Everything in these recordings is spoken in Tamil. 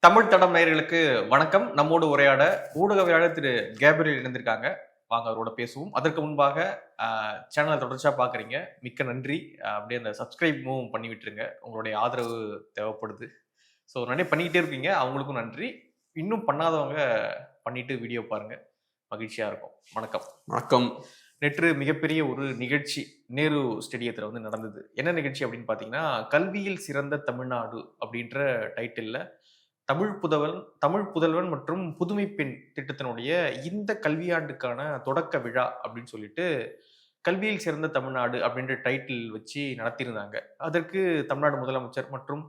தமிழ் தடம் நேயர்களுக்கு வணக்கம். நம்மோடு உரையாட ஊடகவியலாளர் திரு கேப்ரியல் இணைந்திருக்காங்க. வாங்க அவரோட பேசுவோம். அதற்கு முன்பாக சேனலை தொடர்ச்சியா பார்க்குறீங்க, மிக்க நன்றி. அப்படியே அந்த சப்ஸ்கிரைபும் பண்ணி விட்டுருங்க. உங்களுடைய ஆதரவு தேவைப்படுது. ஸோ நிறைய பண்ணிக்கிட்டே இருக்கீங்க, அவங்களுக்கும் நன்றி. இன்னும் பண்ணாதவங்க பண்ணிட்டு வீடியோ பாருங்க, மகிழ்ச்சியா இருக்கும். வணக்கம். வணக்கம். நேற்று மிகப்பெரிய ஒரு நிகழ்ச்சி நேரு ஸ்டேடியத்தில் வந்து நடந்தது. என்ன நிகழ்ச்சி அப்படின்னு பார்த்தீங்கன்னா, கல்வியில் சிறந்த தமிழ்நாடு அப்படின்ற டைட்டிலில் தமிழ் புதல்வன் மற்றும் புதுமை பெண் திட்டத்தினுடைய இந்த கல்வியாண்டுக்கான தொடக்க விழா அப்படின்னு சொல்லிட்டு கல்வியில் சிறந்த தமிழ்நாடு அப்படின்ற டைட்டில் வச்சு நடத்தியிருந்தாங்க. அதற்கு தமிழ்நாடு முதலமைச்சர் மற்றும்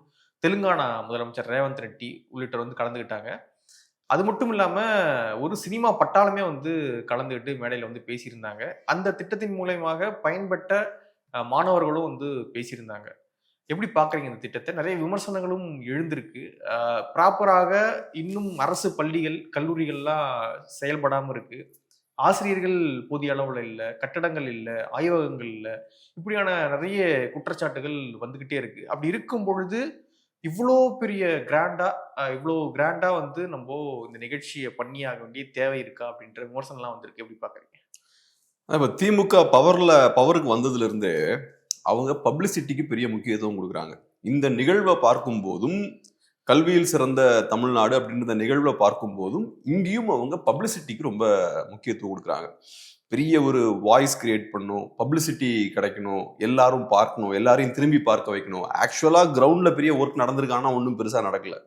தெலுங்கானா முதலமைச்சர் ரேவந்த் ரெட்டி உள்ளிட்டோர் வந்து கலந்துக்கிட்டாங்க. அது மட்டும் இல்லாம ஒரு சினிமா பட்டாளமே வந்து கலந்துக்கிட்டு மேடையில் வந்து பேசியிருந்தாங்க. அந்த திட்டத்தின் மூலயமாக பயன்பெற்ற மாணவர்களும் வந்து பேசியிருந்தாங்க. எப்படி பார்க்குறீங்க இந்த திட்டத்தை? நிறைய விமர்சனங்களும் எழுந்திருக்கு. ப்ராப்பராக இன்னும் அரசு பள்ளிகள், கல்லூரிகள்லாம் செயல்படாமல் இருக்கு. ஆசிரியர்கள் போதிய அளவில் இல்லை, கட்டடங்கள் இல்லை, ஆய்வகங்கள் இல்லை, இப்படியான நிறைய குற்றச்சாட்டுகள் வந்துக்கிட்டே இருக்கு. அப்படி இருக்கும் பொழுது இவ்வளோ பெரிய கிராண்டா வந்து நம்ம இந்த நிகழ்ச்சியை பண்ணியாக வேண்டிய தேவை இருக்கா அப்படின்ற விமர்சனம்லாம் வந்திருக்கு. எப்படி பார்க்குறீங்க? இப்போ திமுக பவருக்கு வந்ததுல இருந்து அவங்க பப்ளிசிட்டிக்கு பெரிய முக்கியத்துவம் கொடுக்குறாங்க. இந்த நிகழ்வை பார்க்கும் போதும், கல்வியில் சிறந்த தமிழ்நாடு அப்படின்ற நிகழ்வை பார்க்கும் போதும் இங்கேயும் அவங்க பப்ளிசிட்டிக்கு ரொம்ப முக்கியத்துவம் கொடுக்குறாங்க. பெரிய ஒரு வாய்ஸ் கிரியேட் பண்ணணும், பப்ளிசிட்டி கிடைக்கணும், எல்லாரும் பார்க்கணும், எல்லாரையும் திரும்பி பார்க்க வைக்கணும். ஆக்சுவலா கிரவுண்ட்ல பெரிய ஒர்க் நடந்திருக்கானா ஒன்றும் பெருசா நடக்கல.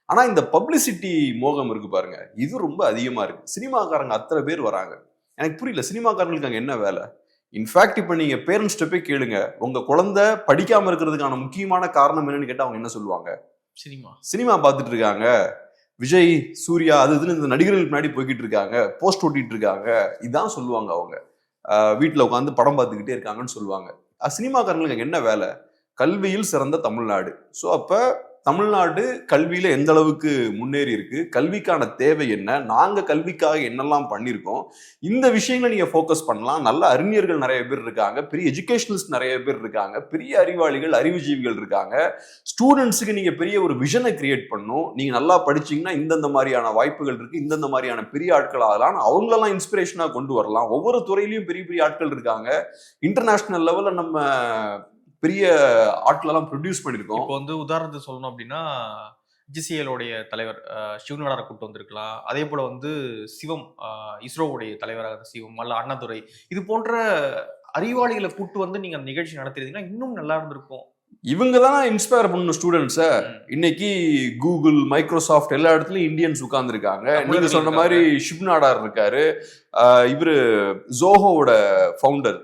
ஆனா இந்த பப்ளிசிட்டி மோகம் இருக்கு பாருங்க, இது ரொம்ப அதிகமா இருக்கு. சினிமாக்காரங்க அத்தனை பேர் வராங்க. எனக்கு புரியல, சினிமாக்காரங்களுக்கு அங்க என்ன வேலை? இன்ஃபேக்ட் இப்ப நீங்க பேரண்ட்ஸ்ட்ட போய் கேளுங்க, உங்க குழந்தை படிக்காம இருக்கிறதுக்கான முக்கியமான காரணம் என்னன்னு கேட்டா அவங்க என்ன சொல்லுவாங்க? சினிமா பார்த்துட்டு இருக்காங்க, விஜய், சூர்யா, அது இதுன்னு இந்த நடிகர்களுக்கு முன்னாடி போய்கிட்டு இருக்காங்க, போஸ்ட் ஓட்டிட்டு இருக்காங்க, இதான் சொல்லுவாங்க. அவங்க வீட்டுல உட்காந்து படம் பார்த்துக்கிட்டே இருக்காங்கன்னு சொல்லுவாங்க. சினிமாக்காரங்களுக்கு என்ன வேலை? கல்வியில் சிறந்த தமிழ்நாடு. ஸோ அப்ப தமிழ்நாடு கல்வியில எந்த அளவுக்கு முன்னேறி இருக்கு, கல்விக்கான தேவை என்ன, நாங்க கல்விக்காக என்னெல்லாம் பண்ணியிருக்கோம், இந்த விஷயங்களை நீங்க ஃபோக்கஸ் பண்ணலாம். நல்ல அறிஞர்கள் நிறைய பேர் இருக்காங்க, பெரிய எஜுகேஷனலிஸ்ட் நிறைய பேர் இருக்காங்க, பெரிய அறிவாளிகள், அறிவுஜீவிகள் இருக்காங்க. ஸ்டூடெண்ட்ஸுக்கு நீங்க பெரிய ஒரு விஷனை கிரியேட் பண்ணும். நீங்க நல்லா படிச்சீங்கன்னா இந்தந்த மாதிரியான வாய்ப்புகள் இருக்கு, இந்தந்த மாதிரியான பெரிய ஆட்கள் ஆகலாம், அவங்களெல்லாம் இன்ஸ்பிரேஷனா கொண்டு வரலாம். ஒவ்வொரு துறையிலையும் பெரிய பெரிய ஆட்கள் இருக்காங்க. இன்டர்நேஷனல் லெவல்ல நம்ம பெரிய ஆட்கள் எல்லாம் ப்ரொடியூஸ் பண்ணிருக்கோம். இப்போ வந்து உதாரணத்துக்கு சொல்லணும் அப்படின்னா, ஜிசிஎலோடைய தலைவர் சிவநாடாரை கூட்டு வந்திருக்கலாம். அதே போல வந்து சிவம், இஸ்ரோவுடைய தலைவராக சிவம் அல்ல அண்ணாதுரை, இது போன்ற அறிவாளிகளை கூட்டு வந்து நீங்க அந்த நிகழ்ச்சி நடத்திருந்தீங்கன்னா இன்னும் நல்லா இருந்திருக்கும். இவங்க தான் இன்ஸ்பயர் பண்ணணும் ஸ்டூடெண்ட்ஸை. இன்னைக்கு கூகுள், மைக்ரோசாஃப்ட் எல்லா இடத்துலயும் இந்தியன்ஸ் உட்கார்ந்துருக்காங்க. நீங்க சொன்ன மாதிரி ஷிவ்நாடார் இருக்காரு, இவரு ஜோஹோவோட ஃபவுண்டர்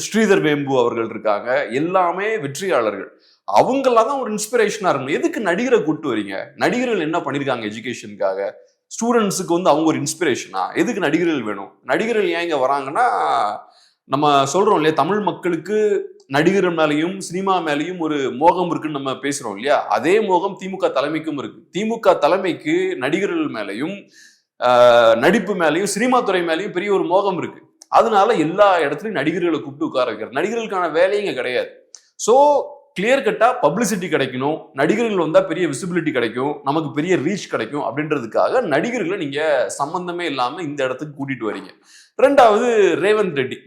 ஸ்ரீதர் வேம்பு அவர்கள் இருக்காங்க. எல்லாமே வெற்றியாளர்கள். அவங்கெல்லாம் தான் ஒரு இன்ஸ்பிரேஷனா இருக்கணும். எதுக்கு நடிகரை கூட்டு வரீங்க? நடிகர்கள் என்ன பண்ணிருக்காங்க எஜுகேஷனுக்காக? ஸ்டூடெண்ட்ஸுக்கு வந்து அவங்க ஒரு இன்ஸ்பிரேஷனா? எதுக்கு நடிகர்கள் வேணும்? நடிகர்கள் ஏன் இங்க வராங்கன்னா, நம்ம சொல்றோம் இல்லையா, தமிழ் மக்களுக்கு நடிகர் மேலையும் சினிமா மேலையும் ஒரு மோகம் இருக்குன்னு நம்ம பேசுறோம் இல்லையா, அதே மோகம் திமுக தலைமைக்கும் இருக்கு. திமுக தலைமைக்கு நடிகர்கள் மேலையும் நடிப்பு மேலையும் சினிமா துறை மேலையும் பெரிய ஒரு மோகம் இருக்கு. அதனால எல்லா இடத்துலயும் நடிகர்களை கூப்பிட்டு உட்கார வைக்கிறார். நடிகர்களுக்கான வேலையும் இங்க கிடையாது. ஸோ கிளியர் கட்டா பப்ளிசிட்டி கிடைக்கணும், நடிகர்கள் வந்தா பெரிய விசிபிலிட்டி கிடைக்கும், நமக்கு பெரிய ரீச் கிடைக்கும் அப்படின்றதுக்காக நடிகர்களை நீங்க சம்பந்தமே இல்லாம இந்த இடத்துக்கு கூட்டிட்டு வரீங்க. ரெண்டாவது, ரேவந்த் ரெட்டி,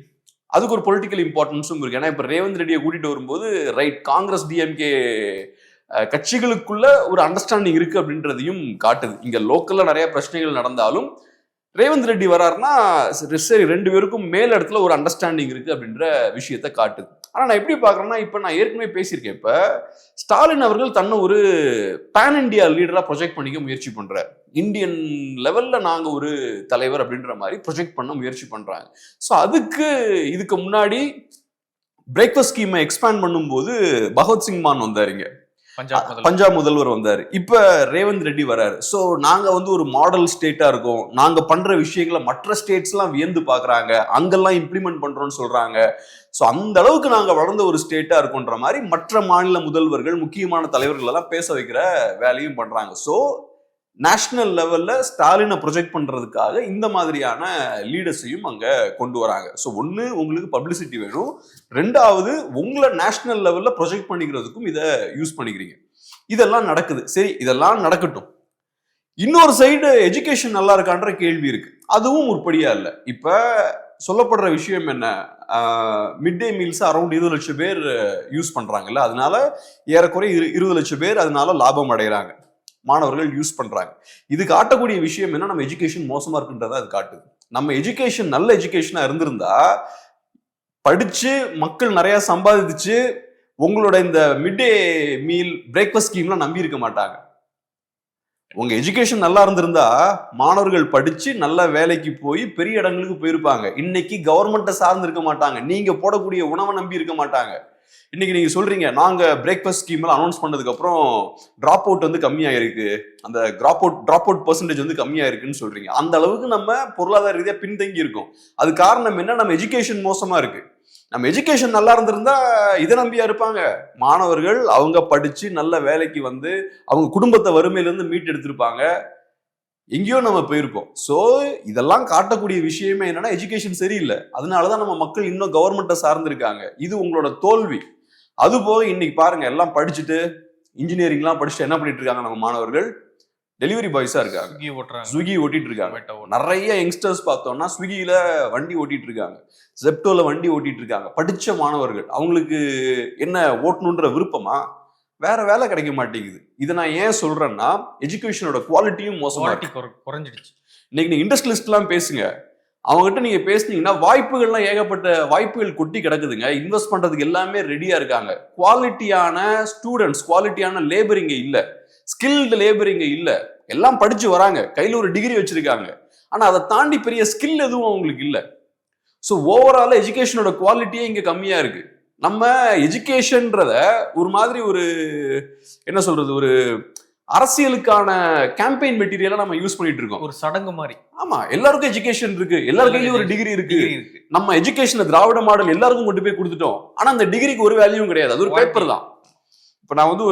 அதுக்கு ஒரு பொலிட்டிக்கல் இம்பார்ட்டன்ஸும் இருக்கு. ஏன்னா இப்ப ரேவந்த் ரெட்டியை கூட்டிட்டு வரும்போது ரைட், காங்கிரஸ் டிஎம்கே கட்சிகளுக்குள்ள ஒரு அண்டர்ஸ்டாண்டிங் இருக்கு அப்படின்றதையும் காட்டுது. இங்க லோக்கல்ல நிறைய பிரச்சனைகள் நடந்தாலும் ரேவந்த் ரெட்டி வராருன்னா சரி, ரெண்டு பேருக்கும் மேல் இடத்துல ஒரு அண்டர்ஸ்டாண்டிங் இருக்கு அப்படின்ற விஷயத்த காட்டுது. ஆனா நான் எப்படி பாக்குறேன்னா, இப்ப நான் ஏற்கனவே பேசியிருக்கேன், இப்ப ஸ்டாலின் அவர்கள் தன்னை ஒரு பேன் இண்டியா லீடரா ப்ரொஜெக்ட் பண்ணிக்க முயற்சி பண்றாரு. இந்தியன் லெவல்ல நாங்க ஒரு தலைவர் அப்படின்ற மாதிரி ப்ரொஜெக்ட் பண்ண முயற்சி பண்றாங்க. ஸோ இதுக்கு முன்னாடி பிரேக்ஃபாஸ்ட் ஸ்கீமை எக்ஸ்பேண்ட் பண்ணும்போது பகவத்சிங் மான் வந்தாருங்க, பஞ்சாப் முதல்வர் வந்தாரு. இப்ப ரேவந்த் ரெட்டி வராரு. சோ நாங்க வந்து ஒரு மாடல் ஸ்டேட்டா இருக்கோம், நாங்க பண்ற விஷயங்களை மற்ற ஸ்டேட்ஸ் எல்லாம் வியந்து பாக்குறாங்க, அங்கெல்லாம் இம்ப்ளிமெண்ட் பண்றோம்னு சொல்றாங்க. சோ அந்த அளவுக்கு நாங்க வளர்ந்த ஒரு ஸ்டேட்டா இருக்கும்ன்ற மாதிரி மற்ற மாநில முதல்வர்கள், முக்கியமான தலைவர்கள் எல்லாம் பேச வைக்கிற வேலையும் பண்றாங்க. சோ நேஷனல் லெவல்ல ஸ்டாலினை ப்ரொஜெக்ட் பண்றதுக்காக இந்த மாதிரியான லீடர்ஸையும் அங்க கொண்டு வராங்க. ஸோ ஒன்று, உங்களுக்கு பப்ளிசிட்டி வேணும். ரெண்டாவது, உங்களை நேஷனல் லெவல்ல ப்ரொஜெக்ட் பண்ணிக்கிறதுக்கும் இதை யூஸ் பண்ணிக்கிறீங்க. இதெல்லாம் நடக்குது. சரி, இதெல்லாம் நடக்கட்டும். இன்னொரு சைடு எஜுகேஷன் நல்லா இருக்கான்ற கேள்வி இருக்கு. அதுவும் உருப்படியா இல்லை. இப்ப சொல்லப்படுற விஷயம் என்ன, மிட் டே மீல்ஸ் அரௌண்ட் 20 லட்சம் பேர் யூஸ் பண்றாங்கல்ல, அதனால ஏறக்குறைய 20 லட்சம் பேர் அதனால லாபம் அடைகிறாங்க, மாணவர்கள் யூஸ் பண்றாங்க. இது காட்டக்கூடிய விஷயம் என்ன, நம்ம எஜுகேஷன் மோசமா இருக்குன்றத அது காட்டுது. நம்ம எஜுகேஷன் நல்ல எஜுகேஷனா இருந்திருந்தா படிச்சு மக்கள் நிறைய சம்பாதிச்சு உங்களோட இந்த மிட் டே மீல் பிரேக்ஃபாஸ்ட் ஸ்கீம்லாம் நம்பி இருக்க மாட்டாங்க. உங்க எஜுகேஷன் நல்லா இருந்திருந்தா மாணவர்கள் படிச்சு நல்ல வேலைக்கு போய் பெரிய இடங்களுக்கு போயிருப்பாங்க. இன்னைக்கு கவர்மெண்ட்டை சார்ந்து இருக்க மாட்டாங்க, நீங்க போடக்கூடிய உணவை நம்பி இருக்க மாட்டாங்க. இன்னைக்கு நீங்க சொல்றீங்க நாங்க பிரேக்ஃபாஸ்ட் ஸ்கீம் எல்லாம் அனௌன்ஸ் பண்ணதுக்கு அப்புறம் டிராப் அவுட் வந்து கம்மியாயிருக்கு, அந்த டிராப் அவுட் பெர்சன்டேஜ் வந்து கம்மியாயிருக்குன்னு சொல்றீங்க. அந்த அளவுக்கு நம்ம பொருளாதார ரீதியா பின்தங்கி இருக்கோம். அது காரணம் என்ன, நம்ம எஜுகேஷன் மோசமா இருக்கு. நம்ம எஜுகேஷன் நல்லா இருந்திருந்தா இதை நம்பியா இருப்பாங்க மாணவர்கள். அவங்க படிச்சு நல்ல வேலைக்கு வந்து அவங்க குடும்பத்தை வறுமையிலிருந்து மீட்டு எடுத்திருப்பாங்க. எங்கேயோ நம்ம போயிருக்கோம். ஸோ இதெல்லாம் காட்டக்கூடிய விஷயமே என்னன்னா எஜுகேஷன் சரியில்லை. அதனாலதான் நம்ம மக்கள் இன்னும் கவர்மெண்ட்டை சார்ந்து இருக்காங்க. இது உங்களோட தோல்வி. அது போக இன்னைக்கு பாருங்க, எல்லாம் படிச்சுட்டு இன்ஜினியரிங்லாம் படிச்சுட்டு என்ன பண்ணிட்டு இருக்காங்க நம்ம மாணவர்கள், டெலிவரி பாய்ஸா இருக்காங்க, ஸ்விக்கி ஓட்டிட்டு இருக்காங்க. நிறைய யங்ஸ்டர்ஸ் பார்த்தோம்னா ஸ்விக்கியில வண்டி ஓட்டிட்டு இருக்காங்க, ஜெப்டோல வண்டி ஓட்டிட்டு இருக்காங்க. படிச்ச மாணவர்கள். அவங்களுக்கு என்ன ஓட்டணுன்ற விருப்பமா, வேற வேலை கிடைக்க மாட்டேங்குது. இதை நான் ஏன் சொல்றேன்னா எஜுகேஷனோட குவாலிட்டியும் மோசமா குறைஞ்சிடுச்சு. இன்னைக்கு நீங்க இண்டஸ்ட்ரியலிஸ்ட் எல்லாம் பேசுங்க, அவங்ககிட்ட நீங்க பேசுனீங்கன்னா வாய்ப்புகள்லாம் ஏகப்பட்ட வாய்ப்புகள் கொட்டி கிடக்குதுங்க. இன்வெஸ்ட் பண்றதுக்கு எல்லாமே ரெடியா இருக்காங்க. குவாலிட்டியான ஸ்டூடெண்ட்ஸ், குவாலிட்டியான லேபர் இங்க இல்ல, ஸ்கில்டு லேபர் இங்க இல்ல. எல்லாம் படிச்சு வராங்க, கையில ஒரு டிகிரி வச்சிருக்காங்க, ஆனா அதை தாண்டி பெரிய ஸ்கில் எதுவும் அவங்களுக்கு இல்ல. ஸோ ஓவரால் எஜுகேஷனோட குவாலிட்டியே இங்க கம்மியா இருக்கு. நம்ம எஜுகேஷன்றத ஒரு மாதிரி ஒரு என்ன சொல்றது, ஒரு அரசியலுக்கான கேம்பெயின் மெட்டீரியலா நம்ம யூஸ் பண்ணிட்டு இருக்கோம், ஒரு சடங்கு மாதிரி. ஆமா, எல்லாருக்கும் எஜுகேஷன் இருக்கு, எல்லார் கையிலயும் ஒரு டிகிரி இருக்கு. நம்ம எஜுகேஷன் திராவிட மாடல் எல்லாருக்கும் கொண்டு போய் கொடுத்துட்டோம், ஆனா அந்த டிகிரிக்கு ஒரு வேல்யூவும் கிடையாது, அது ஒரு பேப்பர் தான். இப்ப நான் வந்து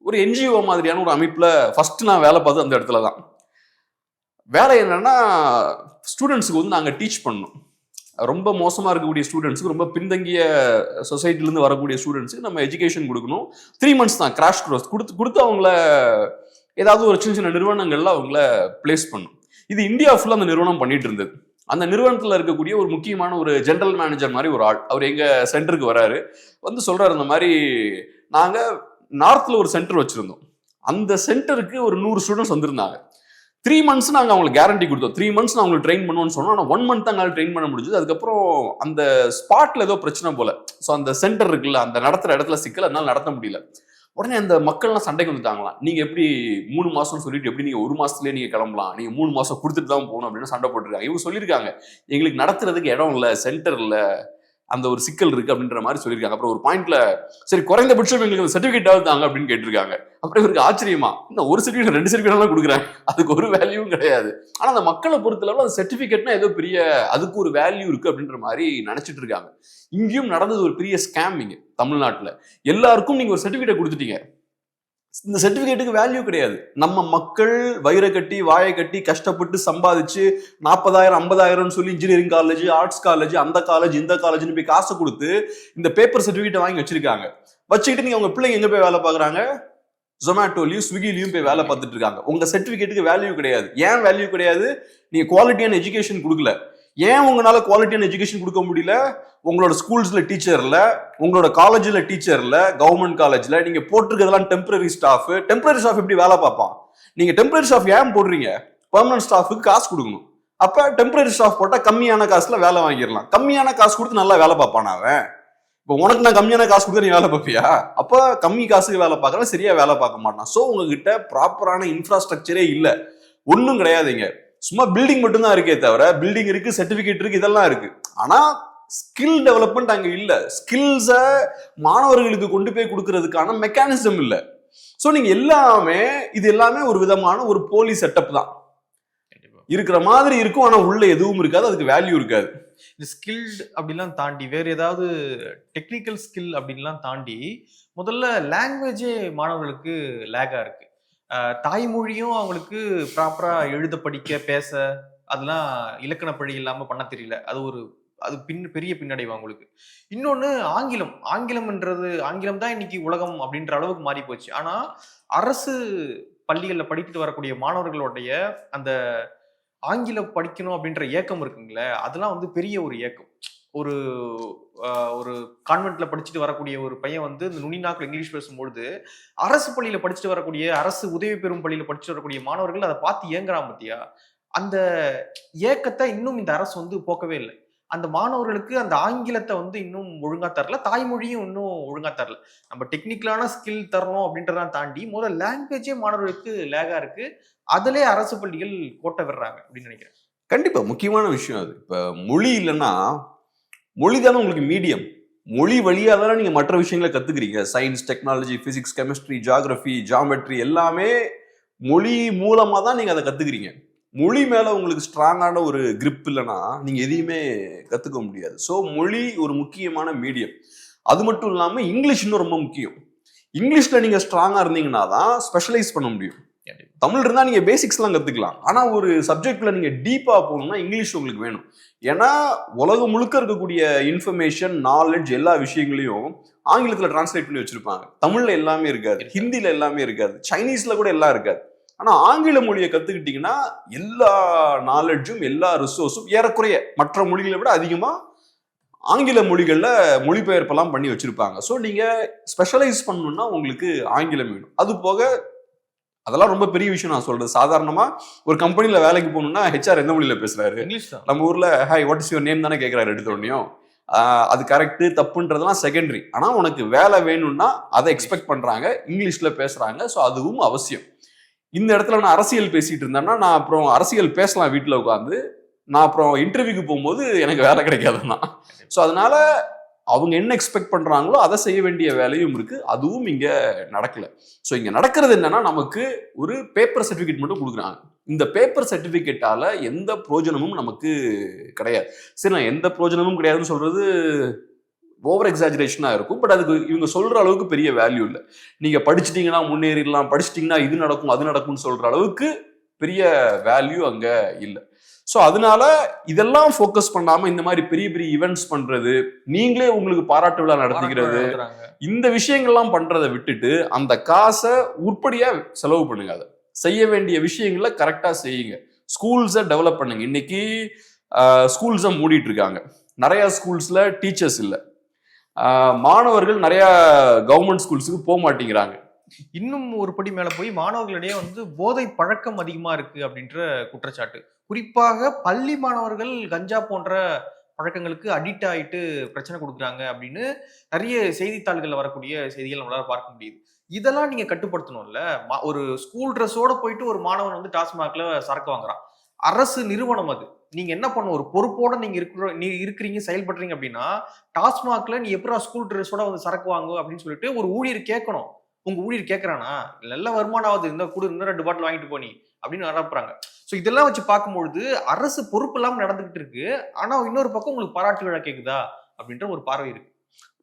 ஒரு என்ஜிஓ மாதிரியான ஒரு அமைப்புல ஃபர்ஸ்ட் நான் வேலை பார்த்தது அந்த இடத்துல தான். வேலை என்னன்னா ஸ்டூடெண்ட்ஸுக்கு வந்து நாங்கள் டீச் பண்ணோம். ரொம்ப மோசமாக இருக்கக்கூடிய ஸ்டூடெண்ட்ஸுக்கு, ரொம்ப பின்தங்கிய சொசைட்டிலேருந்து வரக்கூடிய ஸ்டூடெண்ட்ஸுக்கு நம்ம எஜுகேஷன் கொடுக்கணும். 3 months தான் கிராஷ் கோர்ஸ் கொடுத்து அவங்கள ஏதாவது ஒரு சின்ன சின்ன நிறுவனங்கள்ல அவங்கள பிளேஸ் பண்ணும். இது இந்தியா ஃபுல்லாக அந்த நிறுவனம் பண்ணிட்டு இருந்தது. அந்த நிறுவனத்தில் இருக்கக்கூடிய ஒரு முக்கியமான ஒரு ஜெனரல் மேனேஜர் மாதிரி ஒரு ஆள், அவர் எங்க சென்டருக்கு வராரு, வந்து சொல்றாரு இந்த மாதிரி நாங்கள் நார்த்ல ஒரு சென்டர் வச்சிருந்தோம், அந்த சென்டருக்கு ஒரு 100 ஸ்டூடெண்ட்ஸ் வந்திருந்தாங்க. 3 months நாங்கள் அவங்களுக்கு கேரண்டி கொடுத்தோம், 3 months நான் அவங்களுக்கு ட்ரெயின் பண்ணுவோம்னு சொன்னோம். ஆனால் 1 month தான் ட்ரெயின் பண்ண முடிஞ்சது. அதுக்கப்புறம் அந்த ஸ்பாட்ல ஏதோ பிரச்சனை போல, ஸோ அந்த சென்டர் இருக்குல்ல, அந்த நடத்துற இடத்துல சிக்கல், அதனால நடத்த முடியல. உடனே அந்த மக்கள்லாம் சண்டைக்கு வந்துட்டாங்களாம், நீங்க எப்படி 3 மாசம்னு சொல்லிட்டு எப்படி நீங்க 1 மாசத்துலயே நீங்க கிளம்பலாம், நீங்க 3 மாசம் கொடுத்துட்டு தான் போகணும் அப்படின்னு சண்டை போட்டுருக்காங்க. இவங்க சொல்லியிருக்காங்க எங்களுக்கு நடத்துறதுக்கு இடம் இல்லை, சென்டர் இல்லை, அந்த ஒரு சிக்கல் இருக்கு அப்படின்ற மாதிரி சொல்லியிருக்காங்க. அப்புறம் ஒரு பாயிண்ட்ல சரி குறைந்தபட்சம் எங்களுக்கு சர்டிபிகேட்டாவது தாங்க அப்படின்னு கேட்டிருக்காங்க. அப்புறம் இவருக்கு ஆச்சரியமா, இன்னும் ஒரு சர்டிபிகேட் 2 சர்டிபிகேட் கொடுக்குறாங்க, அதுக்கு ஒரு வேல்யூவும் கிடையாது. ஆனா அந்த மக்களை பொறுத்தளவு அந்த சர்டிபிகேட்னா ஏதோ பெரிய அதுக்கு ஒரு வேல்யூ இருக்கு அப்படின்ற மாதிரி நினைச்சிட்டு இருக்காங்க. இங்கேயும் நடந்தது ஒரு பெரிய ஸ்கேமிங் தமிழ்நாட்டுல. எல்லாருக்கும் நீங்க ஒரு சர்டிபிகேட் கொடுத்துட்டீங்க, இந்த சர்டிபிகேட்டுக்கு வேல்யூ கிடையாது. நம்ம மக்கள் வயிறை கட்டி வாயை கட்டி கஷ்டப்பட்டு சம்பாதிச்சு 40,000 50,000 சொல்லி இன்ஜினியரிங் காலேஜ், ஆர்ட்ஸ் காலேஜ், அந்த காலேஜ் இந்த காலேஜ்னு போய் காசை கொடுத்து இந்த பேப்பர் சர்டிபிகேட் வாங்கி வச்சிருக்காங்க. வச்சுக்கிட்டு நீங்க உங்க பிள்ளைங்க எங்க போய் வேலை பார்க்குறாங்க, ஜொமேட்டோலையும் ஸ்விக்கிலையும் போய் வேலை பார்த்துட்டு இருக்காங்க. உங்க சர்டிபிகேட்டுக்கு வேல்யூ கிடையாது. ஏன் வேல்யூ கிடையாது, நீங்க குவாலிட்டியான எஜுகேஷன் கொடுக்கல. ஏன் உங்களால குவாலிட்டியான எஜுகேஷன் கொடுக்க முடியல, உங்களோட ஸ்கூல்ஸ்ல டீச்சர் இல்ல, உங்களோட காலேஜ்ல டீச்சர் இல்ல, கவர்மெண்ட் காலேஜ்ல நீங்க போட்டிருக்கிறதெல்லாம் டெம்பரரி ஸ்டாஃப். டெம்பரரி ஸ்டாஃப் எப்படி வேலை பார்ப்பான், நீங்க டெம்பரரி ஸ்டாஃப் ஏன் போடுறீங்க, பெர்மனன்ட் ஸ்டாஃபுக்கு காசு கொடுக்கணும். அப்ப டெம்பரரி ஸ்டாஃப் போட்டா கம்மியான காசுல வேலை வாங்கிடலாம். கம்மியான காசு கொடுத்து நல்லா வேலை பார்ப்பான் அவன். இப்போ உனக்கு நான் கம்மியான காசு கொடுத்து நீ வேலை பார்ப்பியா, அப்ப கம்மி காசுக்கு வேலை பார்க்கறேன், சரியா வேலை பார்க்க மாட்டான். ஸோ உங்ககிட்ட ப்ராப்பரான இன்ஃப்ராஸ்ட்ரக்சரே இல்லை, ஒன்றும் கிடையாதுங்க. சும்மா பில்டிங் மட்டும்தான் இருக்கே தவிர, பில்டிங் இருக்கு, சர்டிபிகேட் இருக்கு, இதெல்லாம் இருக்கு, ஆனா ஸ்கில் டெவலப்மெண்ட் அங்க இல்ல. ஸ்கில்ஸ மாணவர்களுக்கு கொண்டு போய் கொடுக்கறதுக்கான மெக்கானிசம் இல்ல. சோ நீங்க இது எல்லாமே ஒரு விதமான ஒரு போலி செட்டப் தான் இருக்கிற மாதிரி இருக்கும், ஆனா உள்ள எதுவும் இருக்காது, அதுக்கு வேல்யூ இருக்காது. இந்த ஸ்கில்டு அப்படிலாம் தாண்டி வேற ஏதாவது டெக்னிக்கல் ஸ்கில் அப்படின்லாம் தாண்டி முதல்ல லாங்குவேஜே மாணவர்களுக்கு லேகா இருக்கு. தாய்மொழியும் அவங்களுக்கு ப்ராப்பரா எழுத படிக்க பேச அதெல்லாம் இலக்கண படி இல்லாம பண்ண தெரியல. அது ஒரு அது பெரிய பின்னடைவு அவங்களுக்கு. இன்னொன்னு ஆங்கிலம் தான் இன்னைக்கு உலகம் அப்படின்ற அளவுக்கு மாறி போச்சு. ஆனா அரசு பள்ளிகள்ல படித்துட்டு வரக்கூடிய மாணவர்களுடைய அந்த ஆங்கிலம் படிக்கணும் அப்படின்ற ஏக்கம் இருக்குங்களே, அதெல்லாம் வந்து பெரிய ஒரு ஏக்கம். ஒரு ஒரு கான்வென்ட்ல படிச்சுட்டு வரக்கூடிய ஒரு பையன் வந்து இந்த நுனி நாக்குல இங்கிலீஷ் பேசும்பொழுது, அரசு பள்ளியில படிச்சுட்டு வரக்கூடிய, அரசு உதவி பெறும் பள்ளியில படிச்சுட்டு வரக்கூடிய மாணவர்கள் அதை பார்த்து ஏங்குறான் பாத்தியா? அந்த ஏக்கத்தை இன்னும் இந்த அரசு வந்து போக்கவே இல்லை. அந்த மாணவர்களுக்கு அந்த ஆங்கிலத்தை வந்து இன்னும் ஒழுங்கா தரல, தாய்மொழியும் இன்னும் ஒழுங்கா தரல. நம்ம டெக்னிக்கலான ஸ்கில் தரணும் அப்படின்றதான் தாண்டி முதல்ல லாங்குவேஜே மாணவர்களுக்கு லேகா இருக்கு. அதிலே அரசு பள்ளிகள் கோட்டை விடுறாங்க அப்படின்னு நினைக்கிறேன். கண்டிப்பா முக்கியமான விஷயம் அது. இப்ப மொழி இல்லைன்னா, மொழி தானே உங்களுக்கு மீடியம். மொழி வழியா தானே நீங்க மற்ற விஷயங்களை கத்துக்கிறீங்க. Science, technology, physics, chemistry, geography, geometry எல்லாமே மொழி மூலமா தான் நீங்க அதை கத்துக்கிறீங்க. மொழி மேல உங்களுக்கு ஸ்ட்ராங்கான ஒரு கிரிப் இல்லைன்னா நீங்க எதையுமே கத்துக்க முடியாது. ஸோ மொழி ஒரு முக்கியமான மீடியம். அது மட்டும் இல்லாம இங்கிலீஷ் இன்னும் ரொம்ப முக்கியம். இங்கிலீஷ்ல நீங்க ஸ்ட்ராங்கா இருந்தீங்கன்னா தான் ஸ்பெஷலைஸ் பண்ண முடியும். தமிழ் இருந்தா நீங்க பேசிக்ஸ்லாம் கத்துக்கலாம். ஆனா ஒரு சப்ஜெக்ட்ல நீங்க டீப்பா போகணும்னா இங்கிலீஷ் உங்களுக்கு வேணும். ஏன்னா உலகம் முழுக்க இருக்கக்கூடிய இன்ஃபர்மேஷன், நாலேஜ் எல்லா விஷயங்களையும் ஆங்கிலத்துல டிரான்ஸ்லேட் பண்ணி வச்சிருப்பாங்க. தமிழ்ல எல்லாமே இருக்காது, ஹிந்தில எல்லாமே இருக்காது, சைனீஸ்ல கூட எல்லாம் இருக்காது. ஆனா ஆங்கில மொழியை கத்துக்கிட்டீங்கன்னா எல்லா நாலேஜும் எல்லா ரிசோர்ஸும் ஏறக்குறைய மற்ற மொழிகளை விட அதிகமா ஆங்கில மொழிகள்ல மொழிபெயர்ப்பெல்லாம் பண்ணி வச்சிருப்பாங்க. ஸோ நீங்க ஸ்பெஷலைஸ் பண்ணணும்னா உங்களுக்கு ஆங்கிலம் வேணும். அது போக அதெல்லாம் ரொம்ப பெரிய விஷயம் நான் சொல்றது. சாதாரணமா ஒரு கம்பெனில வேலைக்கு போகணும்னா ஹெச்ஆர் எந்த மொழியில பேசுறாரு? நம்ம ஊர்ல hi what is your name தானே கேட்கிறாரு எடுத்த உடனேயும். அது கரெக்ட் தப்புன்றதெல்லாம் செகண்டரி. ஆனா உனக்கு வேலை வேணும்னா அதை எக்ஸ்பெக்ட் பண்றாங்க, இங்கிலீஷ்ல பேசுறாங்க. ஸோ அதுவும் அவசியம். இந்த இடத்துல நான் அரசியல் பேசிட்டு இருந்தேன்னா நான் அப்புறம் அரசியல் பேசலாம் வீட்டுல உட்காந்து, நான் அப்புறம் இன்டர்வியூக்கு போகும்போது எனக்கு வேலை கிடைக்காதுன்னா. ஸோ அதனால அவங்க என்ன எக்ஸ்பெக்ட் பண்றாங்களோ அதை செய்ய வேண்டிய வேலையும் இருக்கு. அதுவும் இங்க நடக்கல. ஸோ இங்க நடக்கிறது என்னன்னா, நமக்கு ஒரு பேப்பர் சர்டிபிகேட் மட்டும் கொடுக்குறாங்க. இந்த பேப்பர் சர்டிபிகேட்டால எந்த பிரோஜனமும் நமக்கு கிடையாது. சரி, நான் எந்த பிரோஜனமும் கிடையாதுன்னு சொல்றது ஓவர் எக்ஸாஜரேஷனா இருக்கும். பட் அதுக்கு இவங்க சொல்ற அளவுக்கு பெரிய வேல்யூ இல்லை. நீங்க படிச்சுட்டீங்கன்னா முன்னேறிடலாம், படிச்சுட்டீங்கன்னா இது நடக்கும் அது நடக்கும்னு சொல்ற அளவுக்கு பெரிய வேல்யூ அங்க இல்லை. ஸோ அதனால இதெல்லாம் ஃபோக்கஸ் பண்ணாம இந்த மாதிரி பெரிய பெரிய ஈவெண்ட்ஸ் பண்றது, நீங்களே உங்களுக்கு பாராட்டு விழா நடத்திக்கிறது, இந்த விஷயங்கள்லாம் பண்றதை விட்டுட்டு அந்த காசை உருப்படியா செலவு பண்ணுங்க. அதை செய்ய வேண்டிய விஷயங்களை கரெக்டா செய்யுங்க. ஸ்கூல்ஸை டெவலப் பண்ணுங்க. இன்னைக்கு ஸ்கூல்ஸை மூடிட்டு இருக்காங்க. நிறைய ஸ்கூல்ஸ்ல டீச்சர்ஸ் இல்லை. மாணவர்கள் நிறைய கவர்மெண்ட் ஸ்கூல்ஸுக்கு போக மாட்டேங்கிறாங்க. இன்னும் ஒரு படி மேல போய் மாணவர்களிடையே வந்து போதை பழக்கம் அதிகமா இருக்கு அப்படின்ற குற்றச்சாட்டு. குறிப்பாக பள்ளி மாணவர்கள் கஞ்சா போன்ற பழக்கங்களுக்கு அடிக்ட் ஆயிட்டு பிரச்சனை கொடுக்குறாங்க அப்படின்னு நிறைய செய்தித்தாள்கள்ல வரக்கூடிய செய்திகள் நம்மளால பார்க்க முடியுது. இதெல்லாம் நீங்க கட்டுப்படுத்தணும்ல. ஒரு ஸ்கூல் ட்ரெஸ்ஸோட போயிட்டு ஒரு மாணவன் வந்து டாஸ்மாக்ல சரக்கு வாங்குறான். அரசு நிறுவனம் அது. நீங்க என்ன பண்ணணும், ஒரு பொறுப்போட நீங்க இருக்கிறீங்க செயல்படுறீங்க அப்படின்னா, டாஸ்மாக்ல நீ எப்படா ஸ்கூல் ட்ரெஸ்ஸோட வந்து சரக்கு வாங்கு அப்படின்னு சொல்லிட்டு ஒரு ஊழியர் கேட்கணும். உங்க ஊழியர் கேட்கறானா, நல்ல வருமானம் ஆகுது, இந்த கூட இன்னும் 2 பாட்டில் வாங்கிட்டு போனி அப்படின்னு அனுப்புறாங்க. ஸோ இதெல்லாம் வச்சு பார்க்கும்பொழுது அரசு பொறுப்பு இல்லாம நடந்துகிட்டு இருக்கு. ஆனா இன்னொரு பக்கம் உங்களுக்கு பாராட்டு விழா கேக்குதா அப்படின்ற ஒரு பார்வை இருக்கு.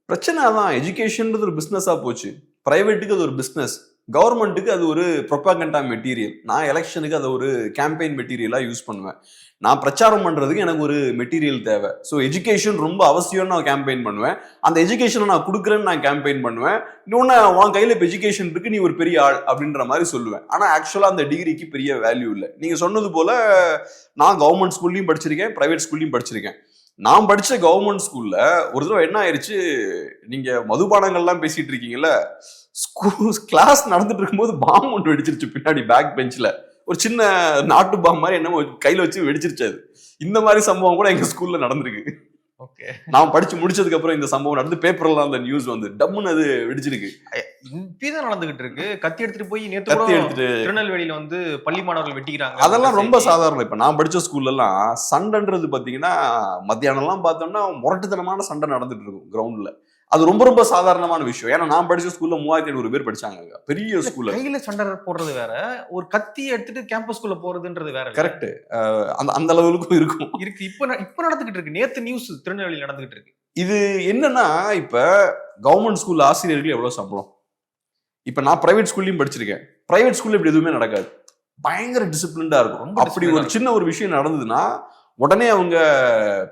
பிரச்சனை தான். எஜுகேஷன்றது ஒரு பிசினஸா போச்சு. பிரைவேட்டுக்கு அது ஒரு பிசினஸ், கவர்மெண்ட்டுக்கு அது ஒரு ப்ரொபகண்டா மெட்டீரியல். நான் எலெக்ஷனுக்கு அதை ஒரு கேம்பெயின் மெட்டீரியலா யூஸ் பண்ணுவேன். நான் பிரச்சாரம் பண்றதுக்கு எனக்கு ஒரு மெட்டீரியல் தேவை. ஸோ எஜுகேஷன் ரொம்ப அவசியம்னு நான் கேம்பெயின் பண்ணுவேன். அந்த எஜுகேஷனை நான் கொடுக்குறேன்னு நான் கேம்பெயின் பண்ணுவேன். இன்னொன்னு, உன் கையில இப்போ எஜுகேஷன் இருக்கு, நீ ஒரு பெரிய ஆள் அப்படின்ற மாதிரி சொல்லுவேன். ஆனா ஆக்சுவலா அந்த டிகிரிக்கு பெரிய வேல்யூ இல்லை. நீங்க சொன்னது போல நான் கவர்மெண்ட் ஸ்கூல்லையும் படிச்சிருக்கேன், பிரைவேட் ஸ்கூல்லையும் படிச்சிருக்கேன். நான் படிச்ச கவர்மெண்ட் ஸ்கூல்ல ஒரு தடவை என்ன ஆயிடுச்சு, நீங்க மதுபானங்கள்லாம் பேசிட்டு இருக்கீங்கல்ல, ஸ்கூல் கிளாஸ் நடந்துட்டு இருக்கும்போது பாம்பு ஒன்று வெடிச்சிருச்சு பின்னாடி பேக் பெஞ்ச்ல. ஒரு சின்ன நாட்டு பாம்பு மாதிரி என்னமோ கையில வச்சு வெடிச்சிருச்சு. அது இந்த மாதிரி சம்பவம் கூட எங்க ஸ்கூல்ல நடந்திருக்கு. நான் படிச்சு முடிச்சதுக்கு அப்புறம் இந்த சம்பவம் நடந்து பேப்பர்ல அந்த நியூஸ் வந்து டம்முன்னு அது வெடிச்சிருக்கு. இப்பதான் நடந்துகிட்டு இருக்கு. கத்தி எடுத்துட்டு போய் நேத்து திருநெல்வேலியில வந்து பள்ளி மாணவர்கள் வெட்டிக்கிறாங்க. அதெல்லாம் ரொம்ப சாதாரணம். இப்ப நான் படிச்ச ஸ்கூல்ல எல்லாம் சண்டைன்றது பாத்தீங்கன்னா மத்தியானம் எல்லாம் பார்த்தோம்னா முரட்டுத்தனமான சண்டை நடந்துட்டு இருக்கும் கிரவுண்ட்ல. அது ரொம்ப ரொம்ப சாதாரணமான விஷயம். ஏன்னா நான் படிச்ச ஸ்கூல்ல 3500 பேர் படிச்சாங்க. பெரிய ஸ்கூல்ல கையில சண்டை போடுறது வேற, ஒரு கத்தி எடுத்துட்டு கேம்பஸ்குள்ள போறதுன்றது வேற. கரெக்ட். அந்த அளவுக்கு இருக்கும். இப்ப நடந்துகிட்டு இருக்கு. நேத்து நியூஸ் திருநெல்வேலி நடந்துகிட்டு இருக்கு. இது என்னன்னா, இப்ப கவர்மெண்ட் ஸ்கூல் ஆசிரியர்கள் எவ்வளவு சம்பளம்? இப்ப நான் பிரைவேட் ஸ்கூல்லயும் படிச்சிருக்கேன். பிரைவேட் ஸ்கூல்ல இப்படி எதுவுமே நடக்காது. பயங்கர டிசிப்ளின்டா இருக்கும். அப்படி ஒரு சின்ன ஒரு விஷயம் நடந்ததுன்னா உடனே அவங்க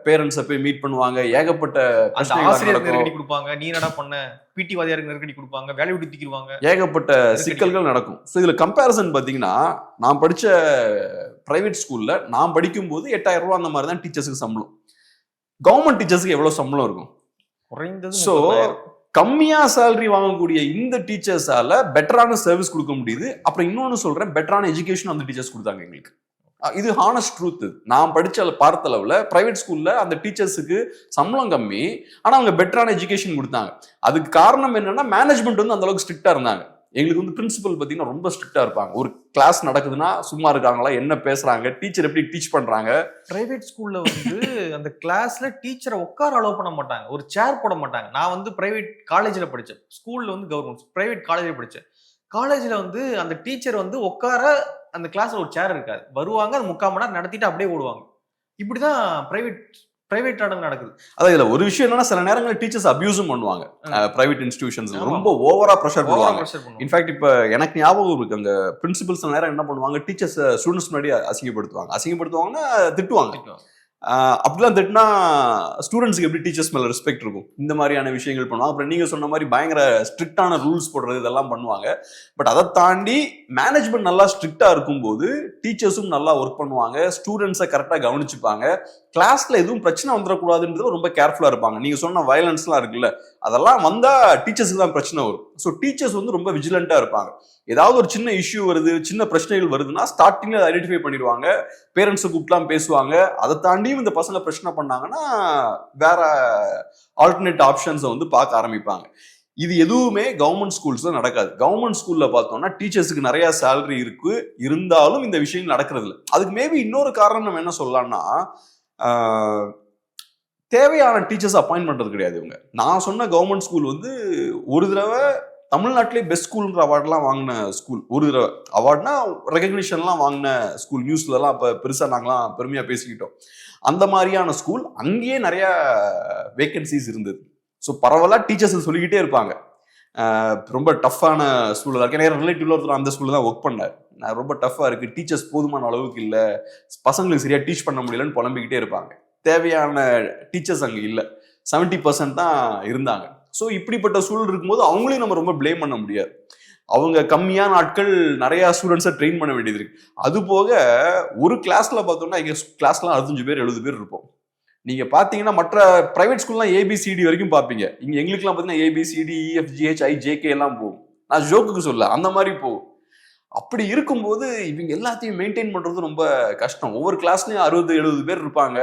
பேரண்ட்ஸை போய் மீட் பண்ணுவாங்க, ஏகப்பட்ட அந்த பிரச்சனைகள் ஆசிரியர் நடக்கும், நெருக்கடி கொடுப்பாங்க, நீ என்னடா பண்ண, பிடி வாதியாருக்கு நெருக்கடி கொடுப்பாங்க, வேலையை விட்டு தூக்கிடுவாங்க, ஏகப்பட்ட சிக்கல்கள் நடக்கும். ஸோ இதுல கம்பேரிசன் பாத்தீங்கன்னா, நான் படிச்ச பிரைவேட் ஸ்கூல்ல நான் படிக்கும் போது 8000 ரூபாய் அந்த மாதிரி தான் டீச்சர்ஸுக்கு சம்பளம். கவர்மெண்ட் டீச்சர்ஸுக்கு எவ்வளவு சம்பளம் இருக்கும்? குறைந்தது ஸோ 30,000. கம்மியா சேலரி வாங்கக்கூடிய இந்த டீச்சர்ஸால பெட்டரான சர்வீஸ் கொடுக்க முடியுது. அப்புறம் இன்னொன்னு சொல்றேன், பெட்டரான எஜுகேஷன் அந்த டீச்சர்ஸ் கொடுத்தாங்க எங்களுக்கு. இது ஹானஸ்ட் ட்ரூத். நான் படிச்ச பார்த்தளவுல பிரைவேட் ஸ்கூல்ல அந்த டீச்சர்ஸுக்கு சம்பளம் கம்மி, ஆனா அவங்க பெட்டரான எஜுகேஷன் கொடுத்தாங்க. அதுக்கு காரணம் என்னன்னா, மேனேஜ்மெண்ட் வந்து அந்த அளவுக்கு ஸ்ட்ரிக்டா இருந்தாங்க. எங்களுக்கு வந்து பிரின்சிபல் பாத்தீங்கன்னா ரொம்ப ஸ்ட்ரிக்டா இருப்பாங்க. ஒரு கிளாஸ் நடக்குதுன்னா சும்மா இருக்காங்களா, என்ன பேசுறாங்க, டீச்சர் எப்படி டீச் பண்றாங்க. பிரைவேட் ஸ்கூல்ல வந்து அந்த கிளாஸ்ல டீச்சரை உட்கார அலோவ் பண்ண மாட்டாங்க, ஒரு சேர் போட மாட்டாங்க. நான் வந்து பிரைவேட் காலேஜ்ல படிச்சேன், ஸ்கூல்ல வந்து கவர்மெண்ட், பிரைவேட் காலேஜ்ல படிச்சேன். காலேஜ்ல வந்து அந்த டீச்சர் வந்து உட்கார அந்த கிளாஸ்ல ஒரு சேர் இருக்காது, வருவாங்க, அது 3/4 மணி நேரம் நடத்திட்டு அப்படியே ஓடுவாங்க. இப்படிதான் பிரைவேட் நடக்குது. அதான் இதுல ஒரு விஷயம் என்னன்னா, சில நேரங்களில் டீச்சர்ஸ் அபியூஸும் பண்ணுவாங்க. பிரைவேட் இன்ஸ்டிடியூஷன்ஸ்ல ரொம்ப ஓவரா ப்ரெஷர் பண்ணுவாங்க. இன்ஃபேக்ட் இப்ப எனக்கு ஞாபகம் இருக்கு, அந்த பிரின்சிபல்ஸ் சில நேரம் என்ன பண்ணுவாங்க, டீச்சர்ஸ் ஸ்டூடெண்ட்ஸ் முன்னாடி அசிங்கப்படுத்துவாங்கன்னா திட்டுவாங்க. அப்படிலாம் திட்டினா ஸ்டூடெண்ட்ஸ்க்கு எப்படி டீச்சர்ஸ் மேல ரெஸ்பெக்ட் இருக்கும்? இந்த மாதிரியான விஷயங்கள் பண்ணுவாங்க. அப்புறம் நீங்க சொன்ன மாதிரி பயங்கர ஸ்ட்ரிக்டான ரூல்ஸ் போடுறது இதெல்லாம் பண்ணுவாங்க. பட் அதை தாண்டி மேனேஜ்மெண்ட் நல்லா ஸ்ட்ரிக்டா இருக்கும்போது டீச்சர்ஸும் நல்லா ஒர்க் பண்ணுவாங்க, ஸ்டூடெண்ட்ஸை கரெக்டா கவனிச்சுப்பாங்க, கிளாஸ்ல எதுவும் பிரச்சனை வந்துடக்கூடாதுன்றது ரொம்ப கேர்ஃபுல்லா இருப்பாங்க. நீங்க சொன்ன வயலன்ஸ்லாம் இருக்குல்ல, அதெல்லாம் வந்தா டீச்சர்ஸுக்கு தான் பிரச்சனை வரும். ஸோ டீச்சர்ஸ் வந்து ரொம்ப விஜிலண்டா இருப்பாங்க. ஏதாவது ஒரு சின்ன இஷ்யூ வருது, சின்ன பிரச்சனைகள் வருதுன்னா ஸ்டார்டிங்ல அதை ஐடென்டிஃபை பண்ணிடுவாங்க, பேரண்ட்ஸை கூப்பிட்டுலாம் பேசுவாங்க. அதை தாண்டியும் இந்த பசங்க பிரச்சனை பண்ணாங்கன்னா வேற ஆல்டர்னேட் ஆப்ஷன்ஸை வந்து பார்க்க ஆரம்பிப்பாங்க. இது எதுவுமே கவர்மெண்ட் ஸ்கூல்ஸ்ல நடக்காது. கவர்மெண்ட் ஸ்கூல்ல பார்த்தோம்னா டீச்சர்ஸுக்கு நிறைய சேலரி இருக்கு, இருந்தாலும் இந்த விஷயங்கள் நடக்கிறது இல்லை. அதுக்கு மேபி இன்னொரு காரணம் நம்ம என்ன சொல்லலாம்னா, தேவையான டீச்சர்ஸ் அப்பாயின்ட் பண்றது கிடையாது இவங்க. நான் சொன்ன கவர்மெண்ட் ஸ்கூல் வந்து ஒரு தடவை தமிழ்நாட்டிலே பெஸ்ட் ஸ்கூல்ன்ற அவார்ட்லாம் வாங்கின ஸ்கூல், ஒரு தடவை அவார்ட்னா ரெகக்னிஷன்லாம் வாங்கின ஸ்கூல், நியூஸ்லலாம் இப்போ பெருசாக நாங்களாம் பெருமையாக பேசிக்கிட்டோம். அந்த மாதிரியான ஸ்கூல், அங்கேயே நிறைய வேகன்சிஸ் இருந்தது. ஸோ பரவாயில்ல, டீச்சர்ஸ் சொல்லிக்கிட்டே இருப்பாங்க ரொம்ப டஃப்பான ஸ்கூலில் இருக்கு. எனக்கு ரிலேட்டிவ்ல ஒருத்தர் அந்த ஸ்கூலில் தான் ஒர்க் பண்ணார். நான் ரொம்ப டஃப்பாக இருக்குது, டீச்சர்ஸ் போதுமான அளவுக்கு இல்லை, பசங்களுக்கு சரியாக டீச் பண்ண முடியலன்னு புலம்பிக்கிட்டே இருப்பாங்க. தேவையான டீச்சர்ஸ் அங்கே இல்லை, 70% தான் இருந்தாங்க. ஸோ இப்படிப்பட்ட சூழல் இருக்கும்போது அவங்களையும் நம்ம ரொம்ப பிளேம் பண்ண முடியாது. அவங்க கம்மியான ஆட்கள் நிறைய ஸ்டூடெண்ட்ஸை ட்ரெயின் பண்ண வேண்டியது இருக்கு. அது போக ஒரு கிளாஸ்ல பார்த்தோம்னா எங்க கிளாஸ்லாம் 65 பேர் 70 பேர் இருப்போம். நீங்க பாத்தீங்கன்னா மற்ற பிரைவேட் ஸ்கூல்லாம் ABCD வரைக்கும் பார்ப்பீங்க. இங்க எங்களுக்குலாம் பார்த்தீங்கன்னா ABCD EFGHI JK எல்லாம் போகும். நான் ஜோக்குக்கு சொல்ல, அந்த மாதிரி போகும். அப்படி இருக்கும்போது இவங்க எல்லாத்தையும் மெயின்டைன் பண்றது ரொம்ப கஷ்டம். ஒவ்வொரு கிளாஸ்லயும் 60-70 பேர் இருப்பாங்க.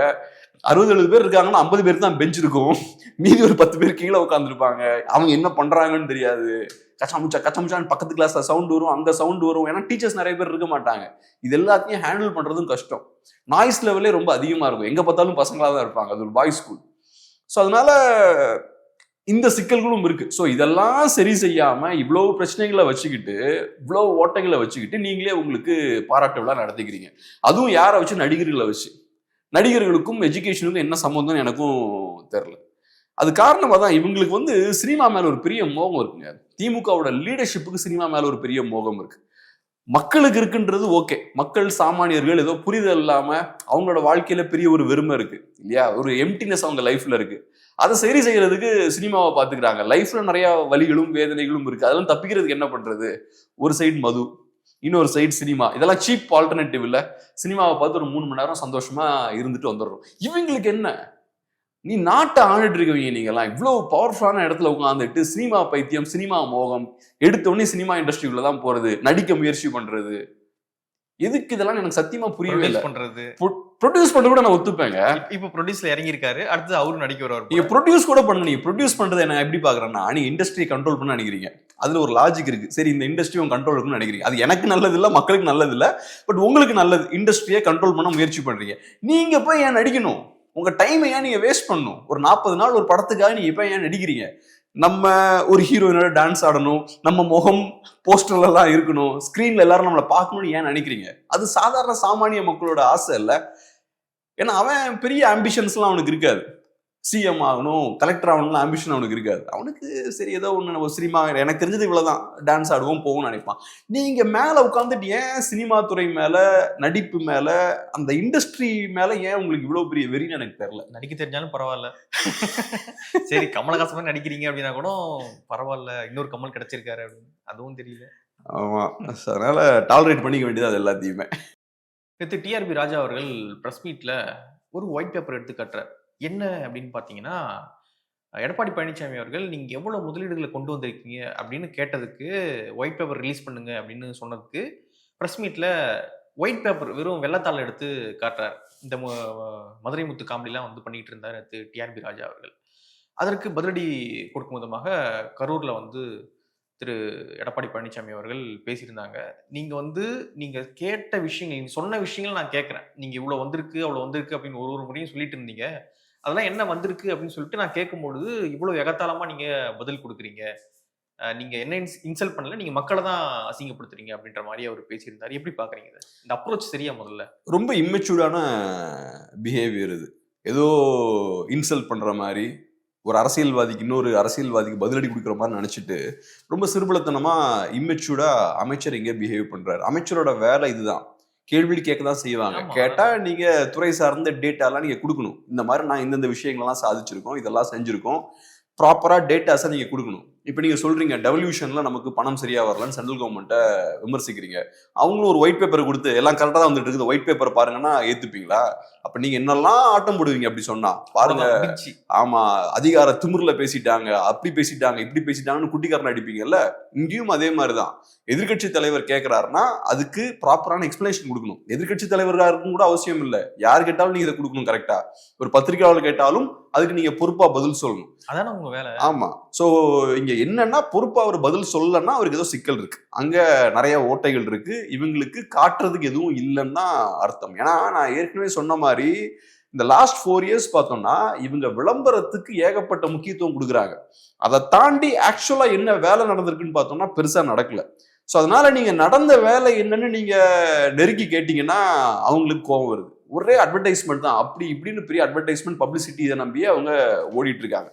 60-70 பேர் இருக்காங்கன்னா 50 பேர் தான் பெஞ்ச் இருக்கும், மீதி ஒரு 10 பேர் கீழே உட்காந்துருப்பாங்க. அவங்க என்ன பண்றாங்கன்னு தெரியாது. கச்சமுச்சான்னு பக்கத்து கிளாஸ்ல சவுண்ட் வரும், அங்க சவுண்ட் வரும். ஏன்னா டீச்சர்ஸ் நிறைய பேர் இருக்க மாட்டாங்க. இது எல்லாத்தையும் ஹேண்டில் பண்றதும் கஷ்டம். நாய்ஸ் லெவலே ரொம்ப அதிகமா இருக்கும். எங்க பார்த்தாலும் பசங்களா தான் இருப்பாங்க. அது ஒரு பாய்ஸ் ஸ்கூல். ஸோ அதனால இந்த சிக்கல்களும் இருக்கு. ஸோ இதெல்லாம் சரி செய்யாம இவ்வளவு பிரச்சனைகளை வச்சுக்கிட்டு, இவ்வளவு ஓட்டைகளை வச்சுக்கிட்டு நீங்களே உங்களுக்கு பாராட்டு விழா நடத்திக்கிறீங்க. அதுவும் யாரை வச்சு? நடிகர்களை வச்சு. நடிகர்களுக்கும் எஜுகேஷனுக்கும் என்ன சம்பந்தம் எனக்கும் தெரியல. அது காரணமா தான் இவங்களுக்கு வந்து சினிமா மேல ஒரு பெரிய மோகம் இருக்குங்க. திமுகவோட லீடர்ஷிப்புக்கு சினிமா மேல ஒரு பெரிய மோகம் இருக்கு. மக்களுக்கு இருக்குன்றது ஓகே, மக்கள் சாமானியர்கள் ஏதோ புரிதல் இல்லாம அவங்களோட வாழ்க்கையில பெரிய ஒரு வெறுமை இருக்கு இல்லையா, ஒரு எம்டினஸ் அவங்க லைஃப்ல இருக்கு. அதை சரி செய்யறதுக்கு சினிமாவை பாத்துக்கிறாங்க. லைஃப்ல நிறைய வலிகளும் வேதனைகளும் இருக்கு, அதெல்லாம் தப்பிக்கிறதுக்கு என்ன பண்றது? ஒரு சைடு மது, இன்னொரு சைடு சினிமா. இதெல்லாம் சீப் ஆல்டர்னேட்டிவ் இல்ல. சினிமாவை பார்த்து ஒரு 3 மணி நேரம் சந்தோஷமா இருந்துட்டு வந்துடுறோம். இவங்களுக்கு என்ன? நீ நாட்டை ஆண்டுட்டு இருக்கவங்க, நீங்கெல்லாம் இவ்வளவு பவர்ஃபுல்லான இடத்துல உட்காந்துட்டு சினிமா பைத்தியம், சினிமா மோகம், எடுத்த உடனே சினிமா இண்டஸ்ட்ரிக்குள்ள தான் போறது, நடிக்க முயற்சி பண்றது. எதுக்கு இதெல்லாம் எனக்கு சத்தியமா புரியவே இல்லை. ப்ரொடியூஸ் பண்ண கூட நான் ஒத்துப்பேங்க. இப்ப ப்ரொடியூஸ்ல இறங்கி இருக்காரு, அடுத்து அவரும் நடிக்க வருவார். நீங்க ப்ரொடியூஸ் கூட பண்ணுங்க. நீங்க ப்ரொடியூஸ் பண்றது என்ன எப்படி பாக்குறேன்னா, நீங்க இண்டஸ்ட்ரியை கண்ட்ரோல் பண்ண நினைக்கிறீங்க. அதுல ஒரு லாஜிக் இருக்கு. சரி, இந்த இண்டஸ்ட்ரி உங்க கண்ட்ரோல் இருக்குன்னு நினைக்கிறீங்க. அது எனக்கு நல்லது இல்ல, மக்களுக்கு நல்லது இல்ல, பட் உங்களுக்கு நல்லது. இண்டஸ்ட்ரியை கண்ட்ரோல் பண்ண முயற்சி பண்றீங்க. நீங்க போய் ஏன் நடிக்கணும்? உங்க டைமை ஏன் நீங்க வேஸ்ட் பண்ணணும்? ஒரு 40 நாள் ஒரு படத்துக்காக நீங்க இப்ப ஏன் நடிக்கிறீங்க? நம்ம ஒரு ஹீரோயினோட டான்ஸ் ஆடணும், நம்ம முகம் போஸ்டர்ல எல்லாம் இருக்கணும், ஸ்கிரீன்ல எல்லாரும் நம்மளை பார்க்கணும்னு ஏன் நினைக்கிறீங்க? அது சாதாரண சாமானிய மக்களோட ஆசை இல்ல. ஏன்னா அவன் பெரிய ஆம்பிஷன்ஸ் எல்லாம் அவனுக்கு இருக்காது. சிஎம் ஆகணும், கலெக்டர் ஆகணும்னு ஆம்பிஷன் அவனுக்கு இருக்காது. அவனுக்கு சரி ஏதோ ஒன்று நம்ம சினிமா, எனக்கு தெரிஞ்சது இவ்வளவுதான், டான்ஸ் ஆடுவோம் போகும்னு நினைப்பான். நீங்க மேல உட்காந்துட்டு ஏன் சினிமா துறை மேல, நடிப்பு மேல, அந்த இண்டஸ்ட்ரி மேல ஏன் உங்களுக்கு இவ்வளவு பெரிய வெறின்னு எனக்கு தெரியல. நடிக்க தெரிஞ்சாலும் பரவாயில்ல, சரி கமலஹாசன் மாதிரி நடிக்கிறீங்க அப்படின்னா கூட பரவாயில்ல, இன்னொரு கமல் கிடைச்சிருக்காரு அப்படின்னு, அதுவும் தெரியல. ஆமா, அதனால டாலரேட் பண்ணிக்க வேண்டியது அது எல்லாத்தையுமே. டிஆர்பி ராஜா அவர்கள் பிரஸ் மீட்ல ஒரு ஒயிட் பேப்பர் எடுத்து காட்டுறார். என்ன அப்படின்னு பார்த்தீங்கன்னா, எடப்பாடி பழனிசாமி அவர்கள் நீங்க எவ்வளவு முதலீடுகளை கொண்டு வந்திருக்கீங்க அப்படின்னு கேட்டதுக்கு, ஒயிட் பேப்பர் ரிலீஸ் பண்ணுங்க அப்படின்னு சொன்னதுக்கு, பிரஸ் மீட்ல ஒயிட் பேப்பர் வெறும் வெள்ளத்தாள் எடுத்து காட்டுறார். இந்த மதுரை முத்து காமெடிலாம் வந்து பண்ணிட்டு இருந்தார் டிஆர்பி ராஜா அவர்கள். அதற்கு பதிலடி கொடுக்கும் விதமாக கரூர்ல வந்து திரு எடப்பாடி பழனிசாமி அவர்கள் பேசியிருந்தாங்க. நீங்க கேட்ட விஷயங்கள், நீங்க சொன்ன விஷயங்கள் நான் கேட்கிறேன். நீங்க இவ்வளவு வந்திருக்கு அவ்வளவு வந்திருக்கு அப்படின்னு ஒரு முறையும் சொல்லிட்டு இருந்தீங்க. அதெல்லாம் என்ன வந்திருக்கு அப்படின்னு சொல்லிட்டு நான் கேட்கும்பொழுது இவ்வளவு எகத்தாளமா நீங்க பதில் கொடுக்குறீங்க. நீங்க என்ன இன்சல்ட் பண்ணல, நீங்க மக்களை தான் அசிங்கப்படுத்துறீங்க அப்படின்ற மாதிரி அவர் பேசியிருந்தாரு. எப்படி பாக்குறீங்க இதை? இந்த அப்ரோச் சரியா? முதல்ல ரொம்ப இம்மெச்சூர்டான பிஹேவியர் இது. ஏதோ இன்சல்ட் பண்ற மாதிரி, ஒரு அரசியல்வாதிக்கு இன்னொரு அரசியல்வாதிக்கு பதிலடி கொடுக்குற மாதிரி நினைச்சிட்டு ரொம்ப சிறுபலத்தனமா இம்மெச்சூர்டா அமைச்சர் இங்கே பிஹேவ் பண்றாரு. அமைச்சரோட வேலை இதுதான், கேள்வி கேட்க தான் செய்வாங்க. கேட்டா நீங்க துறை சார்ந்த டேட்டாலாம் நீங்க கொடுக்கணும். இந்த மாதிரி நான் இந்தந்த விஷயங்கள்லாம் சாதிச்சிருக்கோம், இதெல்லாம் செஞ்சிருக்கோம், ப்ராப்பரா டேட்டாஸை நீங்க கொடுக்கணும். இப்ப நீங்க சொல்றீங்க டெவல்யூஷன்ல நமக்கு பணம் சரியா வரலன்னு சென்ட்ரல் கவர்மெண்ட்டை விமர்சிக்கிறீங்க. அவங்களும் ஒரு ஒயிட் பேப்பர் கொடுத்து எல்லாம் கரெக்டா தான் வந்துட்டு இருக்குது, ஒயிட் பேப்பர் பாருங்கன்னா ஏத்துப்பீங்களா? அப்ப நீங்க என்னெல்லாம் ஆட்டம் போடுவீங்க அப்படி சொன்னா பாருங்க. ஆமா, அதிகார திமிர்ல பேசிட்டாங்க, அப்படி பேசிட்டாங்க, இப்படி பேசிட்டாங்கன்னு குட்டிக்காரன் அடிப்பீங்கல்ல. இங்கேயும் அதே மாதிரிதான். எதிர்கட்சி தலைவர் கேட்கிறாருன்னா அதுக்கு ப்ராப்பரான எக்ஸ்பிளனேஷன் கொடுக்கணும். எதிர்கட்சி தலைவராக இருக்கும் கூட அவசியம் இல்லை, யார் கேட்டாலும் நீங்க இதை கொடுக்கணும் கரெக்டா. ஒரு பத்திரிகையாளர் கேட்டாலும் அதுக்கு நீங்க பொறுப்பா பதில் சொல்லணும். அதான உங்க வேலை. ஆமா. சோ இங்க என்னன்னா, பொறுப்பா அவர் பதில் சொல்லலன்னா அவருக்கு ஏதோ சிக்கல் இருக்கு, அங்க நிறைய ஓட்டைகள் இருக்கு, இவங்களுக்கு காட்டுறதுக்கு எதுவும் இல்லைன்னா அர்த்தம். ஏன்னா நான் ஏற்கனவே சொன்ன மாதிரி இந்த லாஸ்ட் 4 years பார்த்தோம்னா இவங்க விளம்பரத்துக்கு ஏகப்பட்ட முக்கியத்துவம் கொடுக்குறாங்க. அதை தாண்டி ஆக்சுவலா என்ன வேலை நடந்திருக்குன்னு பார்த்தோம்னா பெருசா நடக்கல. ஸோ அதனால நீங்க நடந்த வேலை என்னன்னு நீங்க நெருக்கி கேட்டீங்கன்னா அவங்களுக்கு கோபம் வருது. ஒரே அட்வர்டைஸ்மெண்ட் தான், அப்படி இப்படின்னு பெரிய அட்வர்டைஸ்மெண்ட் பப்ளிசிட்டி இதை நம்பியே அவங்க ஓடிட்டு இருக்காங்க.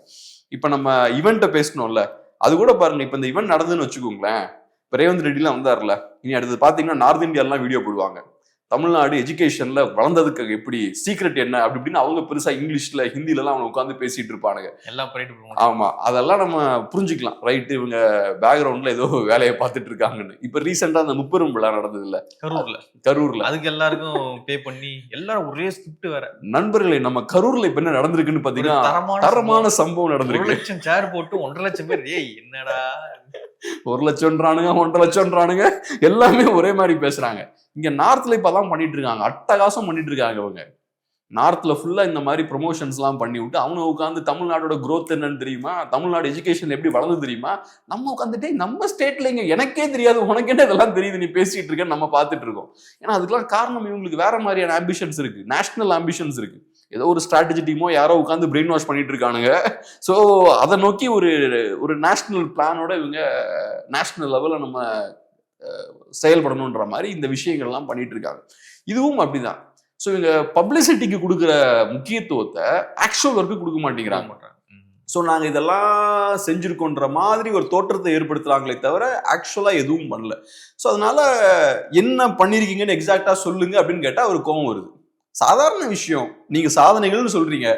இப்ப நம்ம ஈவெண்ட்டை பேசணும்ல, அது கூட பாருங்க. இப்ப இந்த ஈவெண்ட் நடந்துன்னு வச்சுக்கோங்களேன், இப்ப ரேவந்த் ரெட்டிலாம் வந்தார்ல, இனி அடுத்தது பாத்தீங்கன்னா நார்த் இந்தியாலாம் வீடியோ போடுவாங்க, தமிழ்நாடு எஜுகேஷன்ல வளர்ந்ததுக்கு எப்படி சீக்ரெட் என்ன அப்படி இப்படின்னு அவங்க பெருசா இங்கிலீஷ்ல ஹிந்தில எல்லாம் அவங்க உட்காந்து பேசிட்டு இருப்பானுங்க எல்லாம். ஆமா, அதெல்லாம் நம்ம புரிஞ்சுக்கலாம். ரைட், இவங்க பேக்ரவுண்ட்ல ஏதோ வேலையை பார்த்துட்டு இருக்காங்கன்னு. இப்ப ரீசெண்டா அந்த முப்பெரும் விழா நடந்தது இல்ல கரூர்ல, அதுக்கு எல்லாருக்கும் பே பண்ணி எல்லாரும் ஒரே ஸ்கிரிப்ட் வேற. நண்பர்களே, நம்ம கரூர்ல இப்ப என்ன நடந்திருக்குன்னு பாத்தீங்கன்னா தரமான சம்பவம் நடந்திருக்கு. 1 லட்சம் சேர் போட்டு 1.5 லட்சம் பேர், என்னடா 1 லட்சம்ன்றானுங்க 1.5 லட்சம்ன்றானுங்க, எல்லாமே ஒரே மாதிரி பேசுறாங்க. இங்க நார்த்ல இப்ப அதான் பண்ணிட்டு இருக்காங்க, அட்டகாசம் பண்ணிட்டு இருக்காங்க. அவங்க நார்த்ல ஃபுல்லா இந்த மாதிரி ப்ரொமோஷன்ஸ் எல்லாம் பண்ணி விட்டு அவங்க உட்காந்து தமிழ்நாடோட growth என்னன்னு தெரியுமா, தமிழ்நாடு எஜுகேஷன் எப்படி வளர்ந்து தெரியுமா, நம்ம உட்காந்துட்டே நம்ம ஸ்டேட்ல இங்க எனக்கே தெரியாது உனக்கு என்ன இதெல்லாம் தெரியுது நீ பேசிட்டு இருக்கேன்னு நம்ம பார்த்துட்டு இருக்கோம். ஏன்னா அதுக்கெல்லாம் காரணம் இவங்களுக்கு வேற மாதிரியான ஆம்பிஷன்ஸ் இருக்கு, நேஷனல் ஆம்பிஷன்ஸ் இருக்கு. ஏதோ ஒரு ஸ்ட்ராட்டஜி டீமோ யாரோ உட்காந்து பிரெயின் வாஷ் பண்ணிட்டு இருக்கானுங்க. ஸோ அதை நோக்கி ஒரு நேஷனல் பிளானோட இவங்க நேஷனல் லெவலில் நம்ம செயல்படணுன்ற மாதிரி இந்த விஷயங்கள்லாம் பண்ணிட்டு இருக்காங்க. இதுவும் அப்படிதான். ஸோ இவங்க பப்ளிசிட்டிக்கு கொடுக்குற முக்கியத்துவத்தை ஆக்சுவல் ஒர்க்கு கொடுக்க மாட்டேங்கிறாங்க. ஸோ நாங்கள் இதெல்லாம் செஞ்சிருக்கோன்ற மாதிரி ஒரு தோற்றத்தை ஏற்படுத்துறாங்களே தவிர ஆக்சுவலா எதுவும் பண்ணல. ஸோ அதனால என்ன பண்ணிருக்கீங்கன்னு எக்ஸாக்டா சொல்லுங்க அப்படின்னு கேட்டா ஒரு கோபம் வருது. சாதாரண விஷயம், நீங்க சாதனைகள்னு சொல்றீங்க,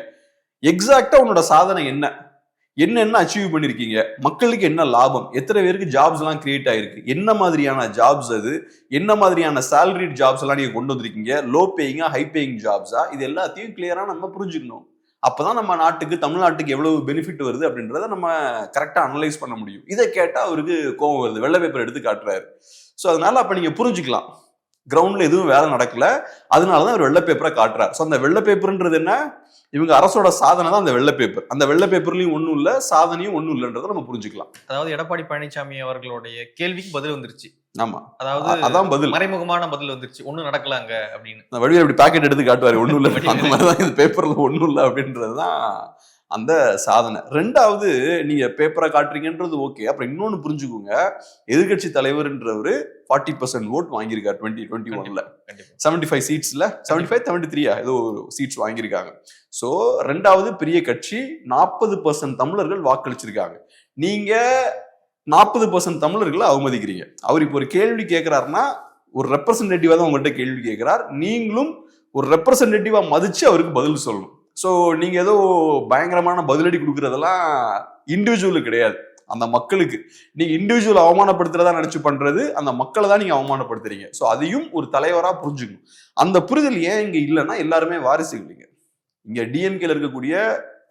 எக்ஸாக்டா உன்னோட சாதனை என்ன அச்சீவ் பண்ணிருக்கீங்க, மக்களுக்கு என்ன லாபம், எத்தனை பேருக்கு ஜாப்ஸ் எல்லாம் கிரியேட் ஆயிருக்கு, என்ன மாதிரியான ஜாப்ஸ், அது என்ன மாதிரியான சேலரிட் ஜாப்ஸ் எல்லாம் நீங்க கொண்டு வந்திருக்கீங்க, லோ பேயிங்கா ஹை பேயிங் ஜாப்ஸா, இது எல்லாத்தையும் கிளியரா நம்ம புரிஞ்சுக்கணும். அப்பதான் நம்ம நாட்டுக்கு, தமிழ்நாட்டுக்கு எவ்வளவு பெனிஃபிட் வருது அப்படின்றத நம்ம கரெக்டா அனலைஸ் பண்ண முடியும். இதை கேட்டா அவருக்கு கோவம் வருது, வெள்ளை பேப்பர் எடுத்து காட்டுறாரு. ஸோ அதனால அப்ப நீங்க புரிஞ்சுக்கலாம், கிரவுண்ட்ல எதுவும் வேலை நடக்கல, அதனாலதான் அவர் வெள்ளை பேப்பரை காட்டுறாரு. ஸோ அந்த வெள்ளை பேப்பர்ன்றது என்ன, இவங்க அரசோட சாதனை தான் அந்த வெள்ளை பேப்பர். அந்த வெள்ளை பேப்பர்லயும் ஒன்றும் இல்லை, சாதனையும் ஒன்றும் இல்லைன்றதை நம்ம புரிஞ்சுக்கலாம். அதாவது எடப்பாடி பழனிசாமி அவர்களுடைய கேள்விக்கு பதில் வந்துருச்சு. ஆமா, அதாவது அதான் பதில், மறைமுகமான பதில் வந்துருச்சு, ஒன்றும் நடக்கலாங்க அப்படின்னு. வடிவேல் இப்படி பாக்கெட் எடுத்து காட்டுவாரு, ஒன்றும் இல்லை, அந்த மாதிரிதான் இந்த பேப்பர்ல ஒன்றும் இல்லை அப்படின்றதுதான் அந்த சாதனை. ரெண்டாவது, நீங்க பேப்பரை காட்டுறீங்கன்றது ஓகே, அப்புறம் இன்னொன்னு புரிஞ்சுக்கோங்க, எதிர்கட்சி தலைவர்ன்றவர் 40% ஓட் வாங்கியிருக்காரு 2021ல. 75 சீட்ஸ்ல 75 73 ஏதோ சீட்ஸ் வாங்கியிருக்காங்க. ஸோ ரெண்டாவது பெரிய கட்சி, 40% தமிழர்கள் வாக்களிச்சிருக்காங்க. நீங்க 40% தமிழர்களை அவமதிக்கிறீங்க. அவர் இப்போ ஒரு கேள்வி கேட்கிறாருன்னா ஒரு ரெப்ரசன்டேட்டிவா தான் உங்கள்கிட்ட கேள்வி கேட்கிறார். நீங்களும் ஒரு ரெப்ரசன்டேட்டிவா மதிச்சு அவருக்கு பதில் சொல்லணும். ஸோ நீங்க ஏதோ பயங்கரமான பதிலடி கொடுக்கறதெல்லாம் இண்டிவிஜுவலுக்கு கிடையாது, அந்த மக்களுக்கு. நீங்க இண்டிவிஜுவல் அவமானப்படுத்துறதா நினைச்சு பண்றது, அந்த மக்களை தான் நீங்க அவமானப்படுத்துறீங்க. ஸோ அதையும் ஒரு தலைவரா புரிஞ்சுக்கணும். அந்த புரிதல் ஏன் இங்க இல்லைன்னா, எல்லாருமே வாரிசுகள். இங்க டிஎம்கேல இருக்கக்கூடிய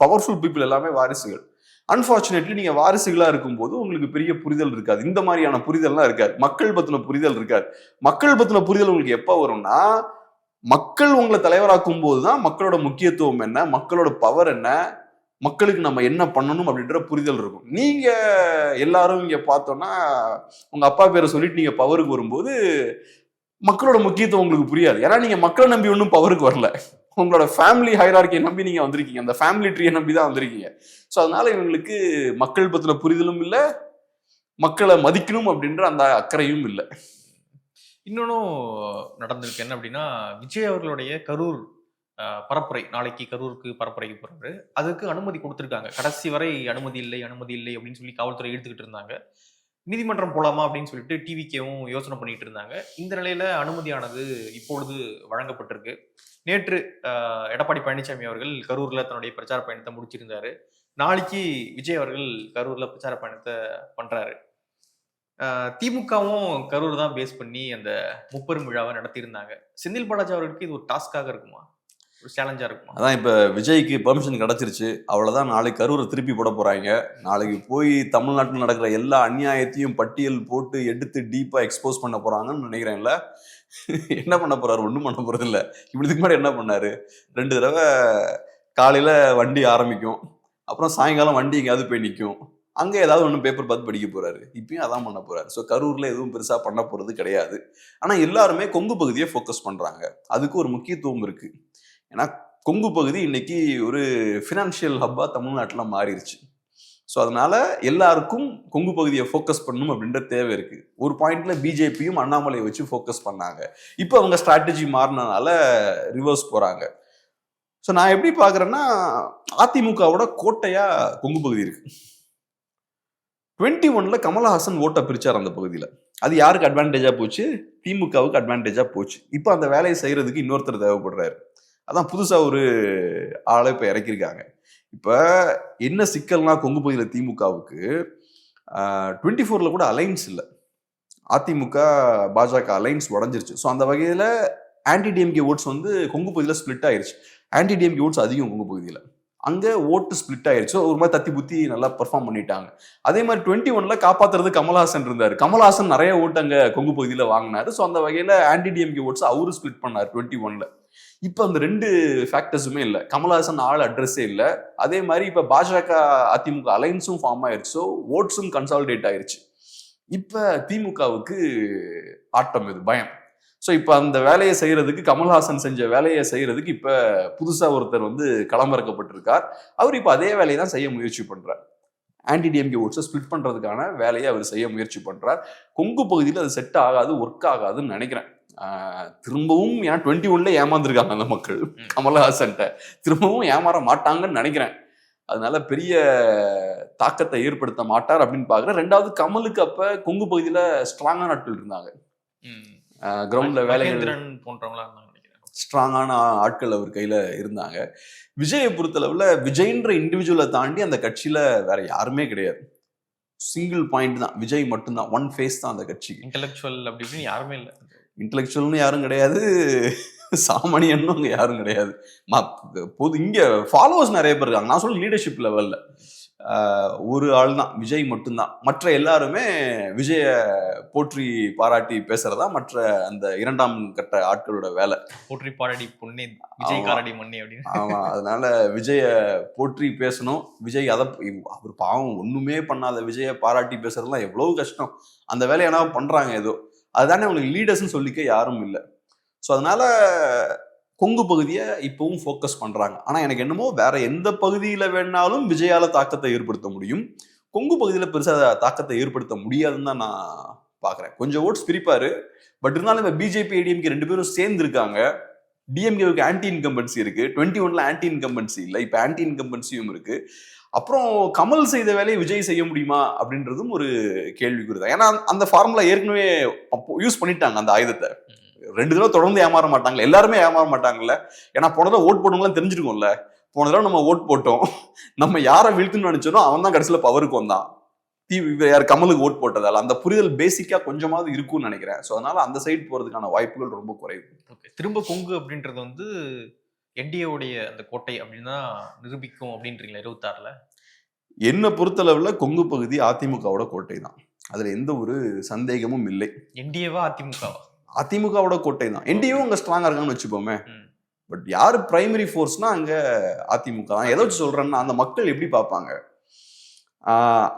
பவர்ஃபுல் பீப்புள் எல்லாமே வாரிசுகள். அன்பார்ச்சுனேட்லி நீங்க வாரிசுகளா இருக்கும்போது உங்களுக்கு பெரிய புரிதல் இருக்காது, இந்த மாதிரியான புரிதல்லாம் இருக்காது, மக்கள் பத்தின புரிதல் இருக்காது. மக்கள் பத்தின புரிதல் உங்களுக்கு எப்ப வரும்னா, மக்கள் உங்களை தலைவராக்கும் போதுதான் மக்களோட முக்கியத்துவம் என்ன, மக்களோட பவர் என்ன, மக்களுக்கு நம்ம என்ன பண்ணணும் அப்படின்ற புரிதல் இருக்கும். நீங்க எல்லாரும் இங்க பார்த்தோம்னா உங்க அப்பா பேரை சொல்லிட்டு நீங்க பவருக்கு வரும்போது மக்களோட முக்கியத்துவம் உங்களுக்கு புரியாது. ஏன்னா நீங்க மக்களை நம்பி ஒன்றும் பவருக்கு வரல, உங்களோட ஃபேமிலி ஹைரார்க்கியை நம்பி நீங்க வந்திருக்கீங்க, அந்த ஃபேமிலி ட்ரீயை நம்பி தான் வந்திருக்கீங்க. ஸோ அதனால இவங்களுக்கு மக்கள் பத்தின புரிதலும் இல்லை, மக்களை மதிக்கணும் அப்படின்ற அந்த அக்கறையும் இல்லை. இன்னொன்னும் நடந்திருக்கு. என்ன அப்படின்னா, விஜய் அவர்களுடைய கரூர் பரப்புரை, நாளைக்கு கரூருக்கு பரப்புரைக்கு போறாரு, அதுக்கு அனுமதி கொடுத்துருக்காங்க. கடைசி வரை அனுமதி இல்லை அப்படின்னு சொல்லி காவல்துறை எடுத்துக்கிட்டு இருந்தாங்க. நீதிமன்றம் போலாமா அப்படின்னு சொல்லிட்டு டிவிகேவும் யோசனை பண்ணிட்டு இருந்தாங்க. இந்த நிலையில அனுமதியானது இப்பொழுது வழங்கப்பட்டிருக்கு. நேற்று எடப்பாடி பழனிசாமி அவர்கள் கரூர்ல தன்னுடைய பிரச்சார பயணத்தை முடிச்சிருந்தாரு. நாளைக்கு விஜய் அவர்கள் கரூர்ல பிரச்சார பயணத்தை பண்றாரு. திமுகவும் கரூர் தான் பேஸ் பண்ணி அந்த முப்பெரும் விழாவை நடத்தியிருந்தாங்க. செந்தில் பாலாஜி அவர்களுக்கு இது ஒரு டாஸ்காக இருக்குமா, ஒரு சேலஞ்சா இருக்குமா? அதான் இப்ப விஜய்க்கு பெர்மிஷன் கிடைச்சிருச்சு, அவ்வளவுதான். நாளைக்கு கரூரை திருப்பி போட போறாங்க. நாளைக்கு போய் தமிழ்நாட்டில் நடக்கிற எல்லா அநியாயத்தையும் பட்டியல் போட்டு எடுத்து டீப்பா எக்ஸ்போஸ் பண்ண போறாங்கன்னு நினைக்கிறேன்ல. என்ன பண்ண போறாரு? ஒன்றும் பண்ண போறது இல்லை. இப்படிக்கு முன்னாடி என்ன பண்ணாரு? 2 தடவை காலையில வண்டி ஆரம்பிக்கும், அப்புறம் சாயங்காலம் வண்டி எங்கேயாவது போய் நிற்கும், அங்கே ஏதாவது ஒன்று பேப்பர் பார்த்து படிக்க போறாரு. இப்பயும் அதான் பண்ண போறாரு. ஸோ கரூர்ல எதுவும் பெருசா பண்ண போறது கிடையாது. ஆனா எல்லாருமே கொங்கு பகுதியை ஃபோக்கஸ் பண்றாங்க. அதுக்கு ஒரு முக்கியத்துவம் இருக்கு. ஏன்னா கொங்கு பகுதி இன்னைக்கு ஒரு ஃபினான்ஷியல் ஹப்பா தமிழ்நாட்டில் மாறிடுச்சு. ஸோ அதனால எல்லாருக்கும் கொங்கு பகுதியை ஃபோக்கஸ் பண்ணணும் அப்படின்ற தேவை இருக்கு. ஒரு பாயிண்ட்ல பிஜேபியும் அண்ணாமலையை வச்சு ஃபோக்கஸ் பண்ணாங்க. இப்போ அவங்க ஸ்ட்ராட்டஜி மாறினனால ரிவர்ஸ் போறாங்க. ஸோ நான் எப்படி பாக்குறேன்னா, அதிமுகவோட கோட்டையா கொங்கு பகுதி இருக்கு. 21ல கமலஹாசன் ஓட்டை பிரிச்சார் அந்த பகுதியில். அது யாருக்கு அட்வான்டேஜா போச்சு? திமுகவுக்கு அட்வான்டேஜா போச்சு. இப்போ அந்த வேலையை செய்யறதுக்கு இன்னொருத்தர் தேவைப்படுறாரு. அதான் புதுசா ஒரு ஆளை இப்ப இறக்கியிருக்காங்க. இப்ப என்ன சிக்கல்னா, கொங்கு பகுதியில் திமுகவுக்கு 24ல கூட அலைன்ஸ் இல்லை. அதிமுக பாஜக அலைன்ஸ் உடஞ்சிருச்சு. ஸோ அந்த வகையில ஆன்டி டிஎம்கே ஓட்ஸ் வந்து கொங்கு பகுதியில் ஸ்பிளிட் ஆயிருச்சு. ஆன்டி டிஎம்கே ஓட்ஸ் அதிகம் கொங்கு பகுதியில், அங்க ஓட்டு ஸ்பிளிட் ஆயிருச்சு. ஒரு மாதிரி தத்தி புத்தி நல்லா பெர்ஃபார்ம் பண்ணிட்டாங்க. அதே மாதிரி 21ல காப்பாத்துறது கமல்ஹாசன் இருந்தாரு. கமல்ஹாசன் நிறைய ஓட்டு அங்க கொங்கு பகுதியில வாங்கினாரு. ஸோ அந்த வகையில ஆன்டி டிஎம்கே ஓட்ஸ் அவரு ஸ்பிளிட் பண்ணாரு 21ல. இப்ப அந்த 2 ஃபேக்டர்ஸுமே இல்லை. கமல்ஹாசன் ஆள் அட்ரஸே இல்லை. அதே மாதிரி இப்ப பாஜக அதிமுக அலைன்ஸும் ஃபார்ம் ஆயிருச்சு. ஸோ ஓட்ஸும் கன்சாலிடேட் ஆயிருச்சு. இப்ப திமுகவுக்கு ஆட்டம், இது பயம். ஸோ இப்போ அந்த வேலையை செய்யறதுக்கு, கமல்ஹாசன் செஞ்ச வேலையை செய்யறதுக்கு இப்ப புதுசா ஒருத்தர் வந்து களமிறக்கப்பட்டிருக்கார். அவர் இப்ப அதே வேலையை தான் செய்ய முயற்சி பண்றார். ஆன்டி டிஎம்கே ஓட்ஸை ஸ்பிளிட் பண்றதுக்கான வேலையை அவர் செய்ய முயற்சி பண்றார். கொங்கு பகுதியில் அது செட் ஆகாது, ஒர்க் ஆகாதுன்னு நினைக்கிறேன். திரும்பவும் ஏன் 21ல ஏமாந்துருக்காங்க அந்த மக்கள் கமல்ஹாசன்ட்ட, திரும்பவும் ஏமாற மாட்டாங்கன்னு நினைக்கிறேன். அதனால பெரிய தாக்கத்தை ஏற்படுத்த மாட்டார் அப்படின்னு பாக்குறேன். ரெண்டாவது, கமலுக்கு அப்ப கொங்கு பகுதியில ஸ்ட்ராங்கான ஆட்கள் இருந்தாங்க. கிரவுண்ட்ல வேலைகள் ஸ்ட்ராங்கான ஆட்கள் அவர் கையில இருந்தாங்க. விஜயை பொறுத்தளவுல விஜய்ன்ற இண்டிவிஜுவலை தாண்டி அந்த கட்சியில வேற யாருமே கிடையாது. சிங்கிள் பாயிண்ட் தான், விஜய் மட்டும்தான், ஒன் ஃபேஸ் தான் அந்த கட்சி. இன்டெலெக்சுவல் அப்படி யாருமே இல்லை. இன்டெலெக்சுவல்னு யாரும் கிடையாது, சாமானியன்னு அங்க யாரும் கிடையாது. பொது இங்க ஃபாலோவர்ஸ் நிறைய பேர் இருக்காங்க. நான் சொல்ல லீடர்ஷிப் லெவல்ல ஒரு ஆள் தான், விஜய் மட்டும்தான். மற்ற எல்லாருமே விஜய போற்றி பாராட்டி பேசுறதா மற்ற அந்த 2ஆம் கட்ட ஆட்களோட வேலை. போற்றி பாராட்டி பொன்னே விஜய் காரடி மண்ணே அப்படின்னு. ஆமா, அதனால விஜய போற்றி பேசணும். விஜய் அவர் பாவம் ஒண்ணுமே பண்ணாத விஜய பாராட்டி பேசுறதுலாம் எவ்வளவு கஷ்டம். அந்த வேலையை என்ன பண்றாங்க ஏதோ, அதுதானே அவங்களுக்கு லீடர்ஸ்ன்னு சொல்லிக்க யாரும் இல்லை. ஸோ அதனால கொங்கு பகுதியை இப்பவும் ஃபோக்கஸ் பண்றாங்க. ஆனா எனக்கு என்னமோ வேற எந்த பகுதியில வேணாலும் விஜயால தாக்கத்தை ஏற்படுத்த முடியும், கொங்கு பகுதியில பெருசா தாக்கத்தை ஏற்படுத்த முடியாதுன்னு தான் நான் பாக்குறேன். கொஞ்சம் ஓட்ஸ் பிரிப்பாரு, பட் இருந்தாலும் இப்ப பிஜேபி ஏடிஎம்கே 2 பேரும் சேர்ந்து இருக்காங்க. டிஎம்கேவுக்கு ஆன்டி இன்கம்பன்சி இருக்கு, 21ல ஆன்டி இன்கம்பன்சி இல்லை, இப்ப ஆன்டி இன்கம்பன்சியும் இருக்கு. அப்புறம் கமல் செய்த வேலையை விஜய் செய்ய முடியுமா அப்படின்றதும் ஒரு கேள்விக்குறிதான். ஏன்னா அந்த ஃபார்முலா ஏற்கனவே யூஸ் பண்ணிட்டாங்க. அந்த ஆயுதத்தை 2 தடவை தொடர்ந்து ஏமாற மாட்டாங்கல்ல, எல்லாருமே ஏமாற மாட்டாங்கல்ல. ஏன்னா போன தடவை ஓட் போட்டவங்களாம் தெரிஞ்சிருக்கும்ல, போன தடவை நம்ம ஓட் போட்டோம், நம்ம யாரை வீழ்த்துன்னு நினைச்சோம் அவன் தான் கடைசியில பவருக்கு வந்தான், யார் கமலுக்கு ஓட் போட்டதால. அந்த புரிதல் பேசிக்கா கொஞ்சமாவது இருக்கும்னு நினைக்கிறேன். ஸோ அதனால அந்த சைடு போறதுக்கான வாய்ப்புகள் ரொம்ப குறைவு. திரும்ப கொங்கு அப்படின்றது வந்து என்டிஏவுடைய அந்த கோட்டை அப்படின்னு தான் நிரூபிக்கும் அப்படின்றீங்களா 26ல? என்ன பொறுத்தளவுல கொங்கு பகுதி அதிமுகவோட கோட்டை தான், அதுல எந்த ஒரு சந்தேகமும் இல்லை. என்டிஏவா அதிமுகவா? அதிமுகவோட கோட்டை தான். என்டிஏவும் அங்க ஸ்ட்ராங்கா இருக்காங்கன்னு வச்சுப்போமே. பட் யாரு பிரைமரி ஃபோர்ஸ்னா அங்க அதிமுக தான். எதை வச்சு சொல்றேன்னா, அந்த மக்கள் எப்படி பார்ப்பாங்க,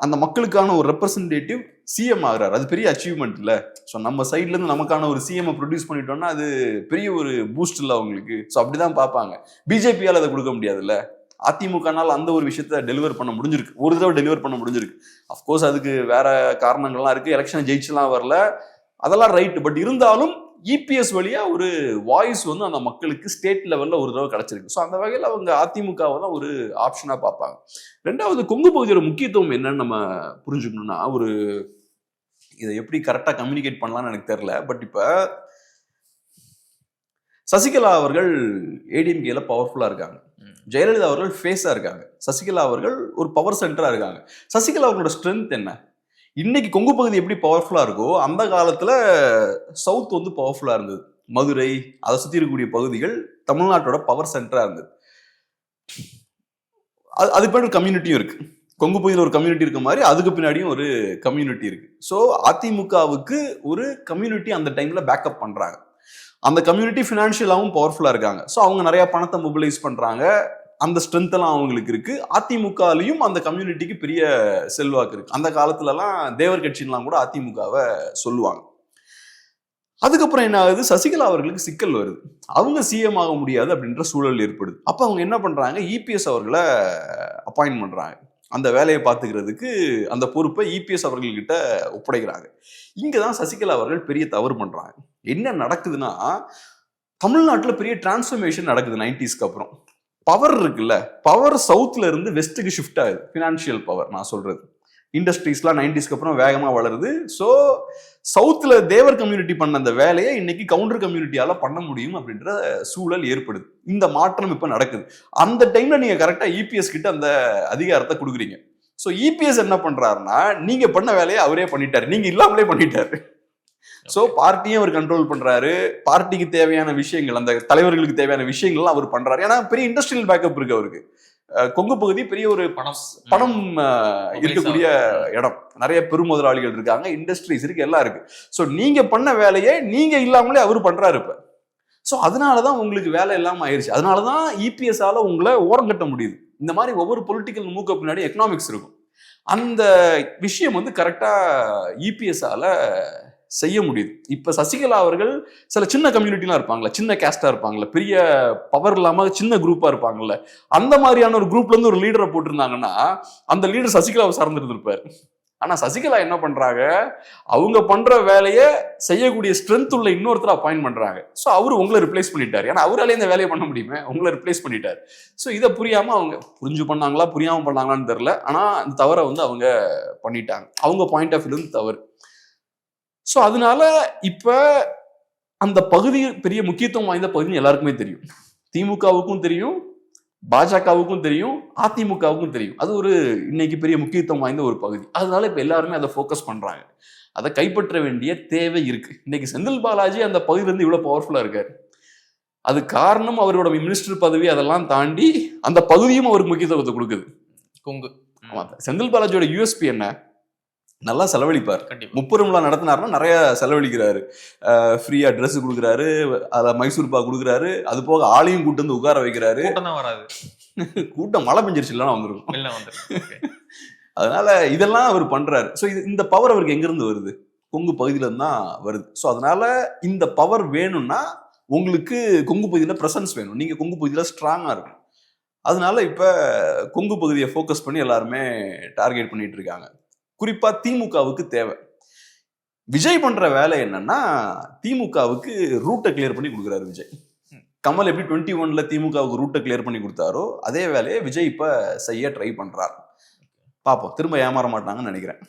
அந்த மக்களுக்கான ஒரு ரெப்ரசன்டேட்டிவ் சிஎம் ஆகிறார், அது பெரிய அச்சீவ்மெண்ட் இல்ல. ஸோ நம்ம சைட்ல இருந்து நமக்கான ஒரு சிஎம் ப்ரொடியூஸ் பண்ணிட்டோம்னா அது பெரிய ஒரு பூஸ்ட் இல்லை அவங்களுக்கு. ஸோ அப்படிதான் பார்ப்பாங்க. பிஜேபியால் அதை கொடுக்க முடியாதுல்ல. அதிமுகனால அந்த ஒரு விஷயத்த டெலிவர் பண்ண முடிஞ்சிருக்கு, ஒரு தடவை டெலிவர் பண்ண முடிஞ்சிருக்கு. அஃப்கோர்ஸ் அதுக்கு வேற காரணங்கள்லாம் இருக்கு, எலெக்ஷன் ஜெயிச்சுலாம் வரல, அதெல்லாம் ரைட். பட் இருந்தாலும் இபிஎஸ் வழியா ஒரு வாய்ஸ் வந்து அந்த மக்களுக்கு ஸ்டேட் லெவல்ல ஒரு தடவை கிடைச்சிருக்கு. ஸோ அந்த வகையில் அவங்க அதிமுகவை தான் ஒரு ஆப்ஷனா பார்ப்பாங்க. ரெண்டாவது, கொங்கு பகுதியோட முக்கியத்துவம் என்னன்னு நம்ம புரிஞ்சுக்கணும்னா, ஒரு இதை எப்படி கரெக்டா கம்யூனிகேட் பண்ணலாம்னு எனக்கு தெரியல. பட் இப்ப சசிகலா அவர்கள் ஏடிஎம்கேல பவர்ஃபுல்லா இருக்காங்க, ஜெயலலிதா அவர்கள் ஃபேஸா இருக்காங்க, சசிகலா அவர்கள் ஒரு பவர் சென்டரா இருக்காங்க. சசிகலா அவர்களோட ஸ்ட்ரென்த் என்ன? இன்னைக்கு கொங்கு பகுதி எப்படி பவர்ஃபுல்லா இருக்கோ அந்த காலத்துல சவுத் வந்து பவர்ஃபுல்லா இருந்தது. மதுரை அதை சுத்தி இருக்கக்கூடிய பகுதிகள் தமிழ்நாட்டோட பவர் சென்டரா இருந்தது. அதுக்கு பின்னாடி ஒரு கம்யூனிட்டியும் இருக்கு, கொங்கு பகுதியில் ஒரு கம்யூனிட்டி இருக்க மாதிரி அதுக்கு பின்னாடியும் ஒரு கம்யூனிட்டி இருக்கு. ஸோ அதிமுகவுக்கு ஒரு கம்யூனிட்டி அந்த டைம்ல பேக்கப் பண்றாங்க. அந்த கம்யூனிட்டி ஃபினான்ஷியலாகவும் பவர்ஃபுல்லா இருக்காங்க. ஸோ அவங்க நிறைய பணத்தை மொபிலைஸ் பண்றாங்க, அந்த ஸ்ட்ரென்த் எல்லாம் அவங்களுக்கு இருக்கு. அதிமுகலையும் அந்த கம்யூனிட்டிக்கு பெரிய செல்வாக்கு இருக்கு. அந்த காலத்துலலாம் தேவர் கட்சின்லாம் கூட அதிமுகவை சொல்லுவாங்க. அதுக்கப்புறம் என்ன ஆகுது, சசிகலா அவர்களுக்கு சிக்கல் வருது, அவங்க சிஎம் ஆக முடியாது அப்படின்ற சூழல் ஏற்படுது. அப்ப அவங்க என்ன பண்றாங்க, இபிஎஸ் அவர்களை அப்பாயின்ட் பண்றாங்க, அந்த வேலையை பார்த்துக்கிறதுக்கு அந்த பொறுப்பை இபிஎஸ் அவர்கள்கிட்ட ஒப்படைக்கிறாங்க. இங்கதான் சசிகலா அவர்கள் பெரிய தவறு பண்றாங்க. என்ன நடக்குதுன்னா, தமிழ்நாட்டில் பெரிய டிரான்ஸ்ஃபர்மேஷன் நடக்குது 90ஸ்க்கு அப்புறம். பவர் இருக்குல்ல, பவர் சவுத்ல இருந்து வெஸ்ட்டுக்கு ஷிஃப்ட் ஆகுது. ஃபினான்ஷியல் பவர் நான் சொல்றது, இண்டஸ்ட்ரீஸ்லாம் 90ஸ்க்கு அப்புறம் வேகமா வளருது. ஸோ சவுத்ல தேவர் கம்யூனிட்டி பண்ண அந்த வேலையை இன்னைக்கு கவுண்டர் கம்யூனிட்டியால பண்ண முடியும் அப்படின்ற சூழல் ஏற்படுது. இந்த மாற்றம் இப்ப நடக்குது. அந்த டைம்ல நீங்க கரெக்டா இபிஎஸ் கிட்ட அந்த அதிகாரத்தை கொடுக்குறீங்க. ஸோ இபிஎஸ் என்ன பண்றாருன்னா, நீங்க பண்ண வேலையை அவரே பண்ணிட்டாரு, நீங்க இல்லாமலே பண்ணிட்டாரு. ஸோ பார்ட்டியும் அவர் கண்ட்ரோல் பண்றாரு, பார்ட்டிக்கு தேவையான விஷயங்கள், அந்த தலைவர்களுக்கு தேவையான விஷயங்கள்லாம் அவர் பண்றாரு. ஏன்னா பெரிய இண்டஸ்ட்ரியல் பேக்கப் இருக்கு அவருக்கு. கொங்கு பகுதி பெரிய ஒரு பணம் இருக்கக்கூடிய இடம், நிறைய பெருமுதலாளிகள் இருக்காங்க, இண்டஸ்ட்ரீஸ் இருக்கு, எல்லாம் இருக்கு. ஸோ நீங்க பண்ண வேலையை நீங்க இல்லாமலே அவர் பண்றாரு இப்ப. ஸோ அதனாலதான் உங்களுக்கு வேலை இல்லாம ஆயிடுச்சு. அதனாலதான் இபிஎஸ் ஆல உங்களை ஓரம் கட்ட முடியுது. இந்த மாதிரி ஒவ்வொரு பொலிட்டிக்கல் மூக்கு பின்னாடி எக்கனாமிக்ஸ் இருக்கும். அந்த விஷயம் வந்து கரெக்டா இபிஎஸ் ஆல செய்ய முடியுது. இப்ப சசிகலா அவர்கள் சில சின்ன கம்யூனிட்டிலாம் இருப்பாங்கல்ல, சின்ன கேஸ்டா இருப்பாங்கல்ல, பெரிய பவர் இல்லாம சின்ன குரூப்பா இருப்பாங்கல்ல, அந்த மாதிரியான ஒரு குரூப்ல இருந்து ஒரு லீடரை போட்டிருந்தாங்கன்னா அந்த லீடர் சசிகலாவை சார்ந்திருந்திருப்பாரு. ஆனா சசிகலா என்ன பண்றாங்க, அவங்க பண்ற வேலையை செய்யக்கூடிய ஸ்ட்ரென்த் உள்ள இன்னொருத்தர் அப்பாயின்ட் பண்றாங்க. ஸோ அவரு உங்களை ரிப்ளேஸ் பண்ணிட்டாரு. ஏன்னா அவராலே இந்த வேலையை பண்ண முடியுமே, உங்களை ரிப்ளேஸ் பண்ணிட்டாரு. ஸோ இதை புரியாம அவங்க புரிஞ்சு பண்ணாங்களா புரியாம பண்ணாங்களான்னு தெரியல, ஆனா இந்த தவறை வந்து அவங்க பண்ணிட்டாங்க, அவங்க பாயிண்ட் ஆஃப் வியூல இருந்து தவறு. ஸோ அதனால இப்ப அந்த பகுதி பெரிய முக்கியத்துவம் வாய்ந்த பகுதின்னு எல்லாருக்குமே தெரியும், திமுகவுக்கும் தெரியும், பாஜகவுக்கும் தெரியும், அதிமுகவுக்கும் தெரியும். அது ஒரு இன்னைக்கு பெரிய முக்கியத்துவம் வாய்ந்த ஒரு பகுதி. அதனால இப்ப எல்லாருமே அதை ஃபோக்கஸ் பண்றாங்க, அதை கைப்பற்ற வேண்டிய தேவை இருக்கு. இன்னைக்கு செந்தில் பாலாஜி அந்த பகுதியில இருந்து இவ்வளவு பவர்ஃபுல்லா இருக்காரு, அது காரணம் அவரோட மினிஸ்டர் பதவி, அதெல்லாம் தாண்டி அந்த பகுதியும் அவருக்கு முக்கியத்துவத்தை கொடுக்குது. கொங்கு செந்தில் பாலாஜியோட யூஎஸ்பி என்ன, நல்லா செலவழிப்பார். முப்பெரும் நடத்தினாருன்னா நிறைய செலவழிக்கிறாரு, ஃப்ரீயா ட்ரெஸ் கொடுக்குறாரு, அத மைசூர் பாக் கொடுக்குறாரு, அது போக ஆளையும் கூட்டு வந்து உட்கார வைக்கிறாரு. கூட்டம் மழை பெஞ்சிருச்சு இல்லைன்னா வந்துடும். அதனால இதெல்லாம் அவர் பண்றாரு. ஸோ இந்த பவர் அவருக்கு எங்கிருந்து வருது, கொங்கு பகுதியில தான் வருது. ஸோ அதனால இந்த பவர் வேணும்னா உங்களுக்கு கொங்கு பகுதியில் பிரசன்ஸ் வேணும், நீங்க கொங்கு பகுதியில் ஸ்ட்ராங்கா இருக்கும். அதனால இப்ப கொங்கு பகுதியை ஃபோக்கஸ் பண்ணி எல்லாருமே டார்கெட் பண்ணிட்டு இருக்காங்க. குறிப்பா திமுகவுக்கு தேவை. விஜய் பண்ற வேலை என்னன்னா திமுகவுக்கு ரூட்டை கிளியர் பண்ணி கொடுக்குறாரு விஜய். கமல் எப்படி 21ல திமுகவுக்கு ரூட்டை கிளியர் பண்ணி கொடுத்தாரோ அதே வேலையை விஜய் இப்ப செய்ய ட்ரை பண்றார். பாப்போம், திரும்ப ஏமாற மாட்டாங்கன்னு நினைக்கிறேன்.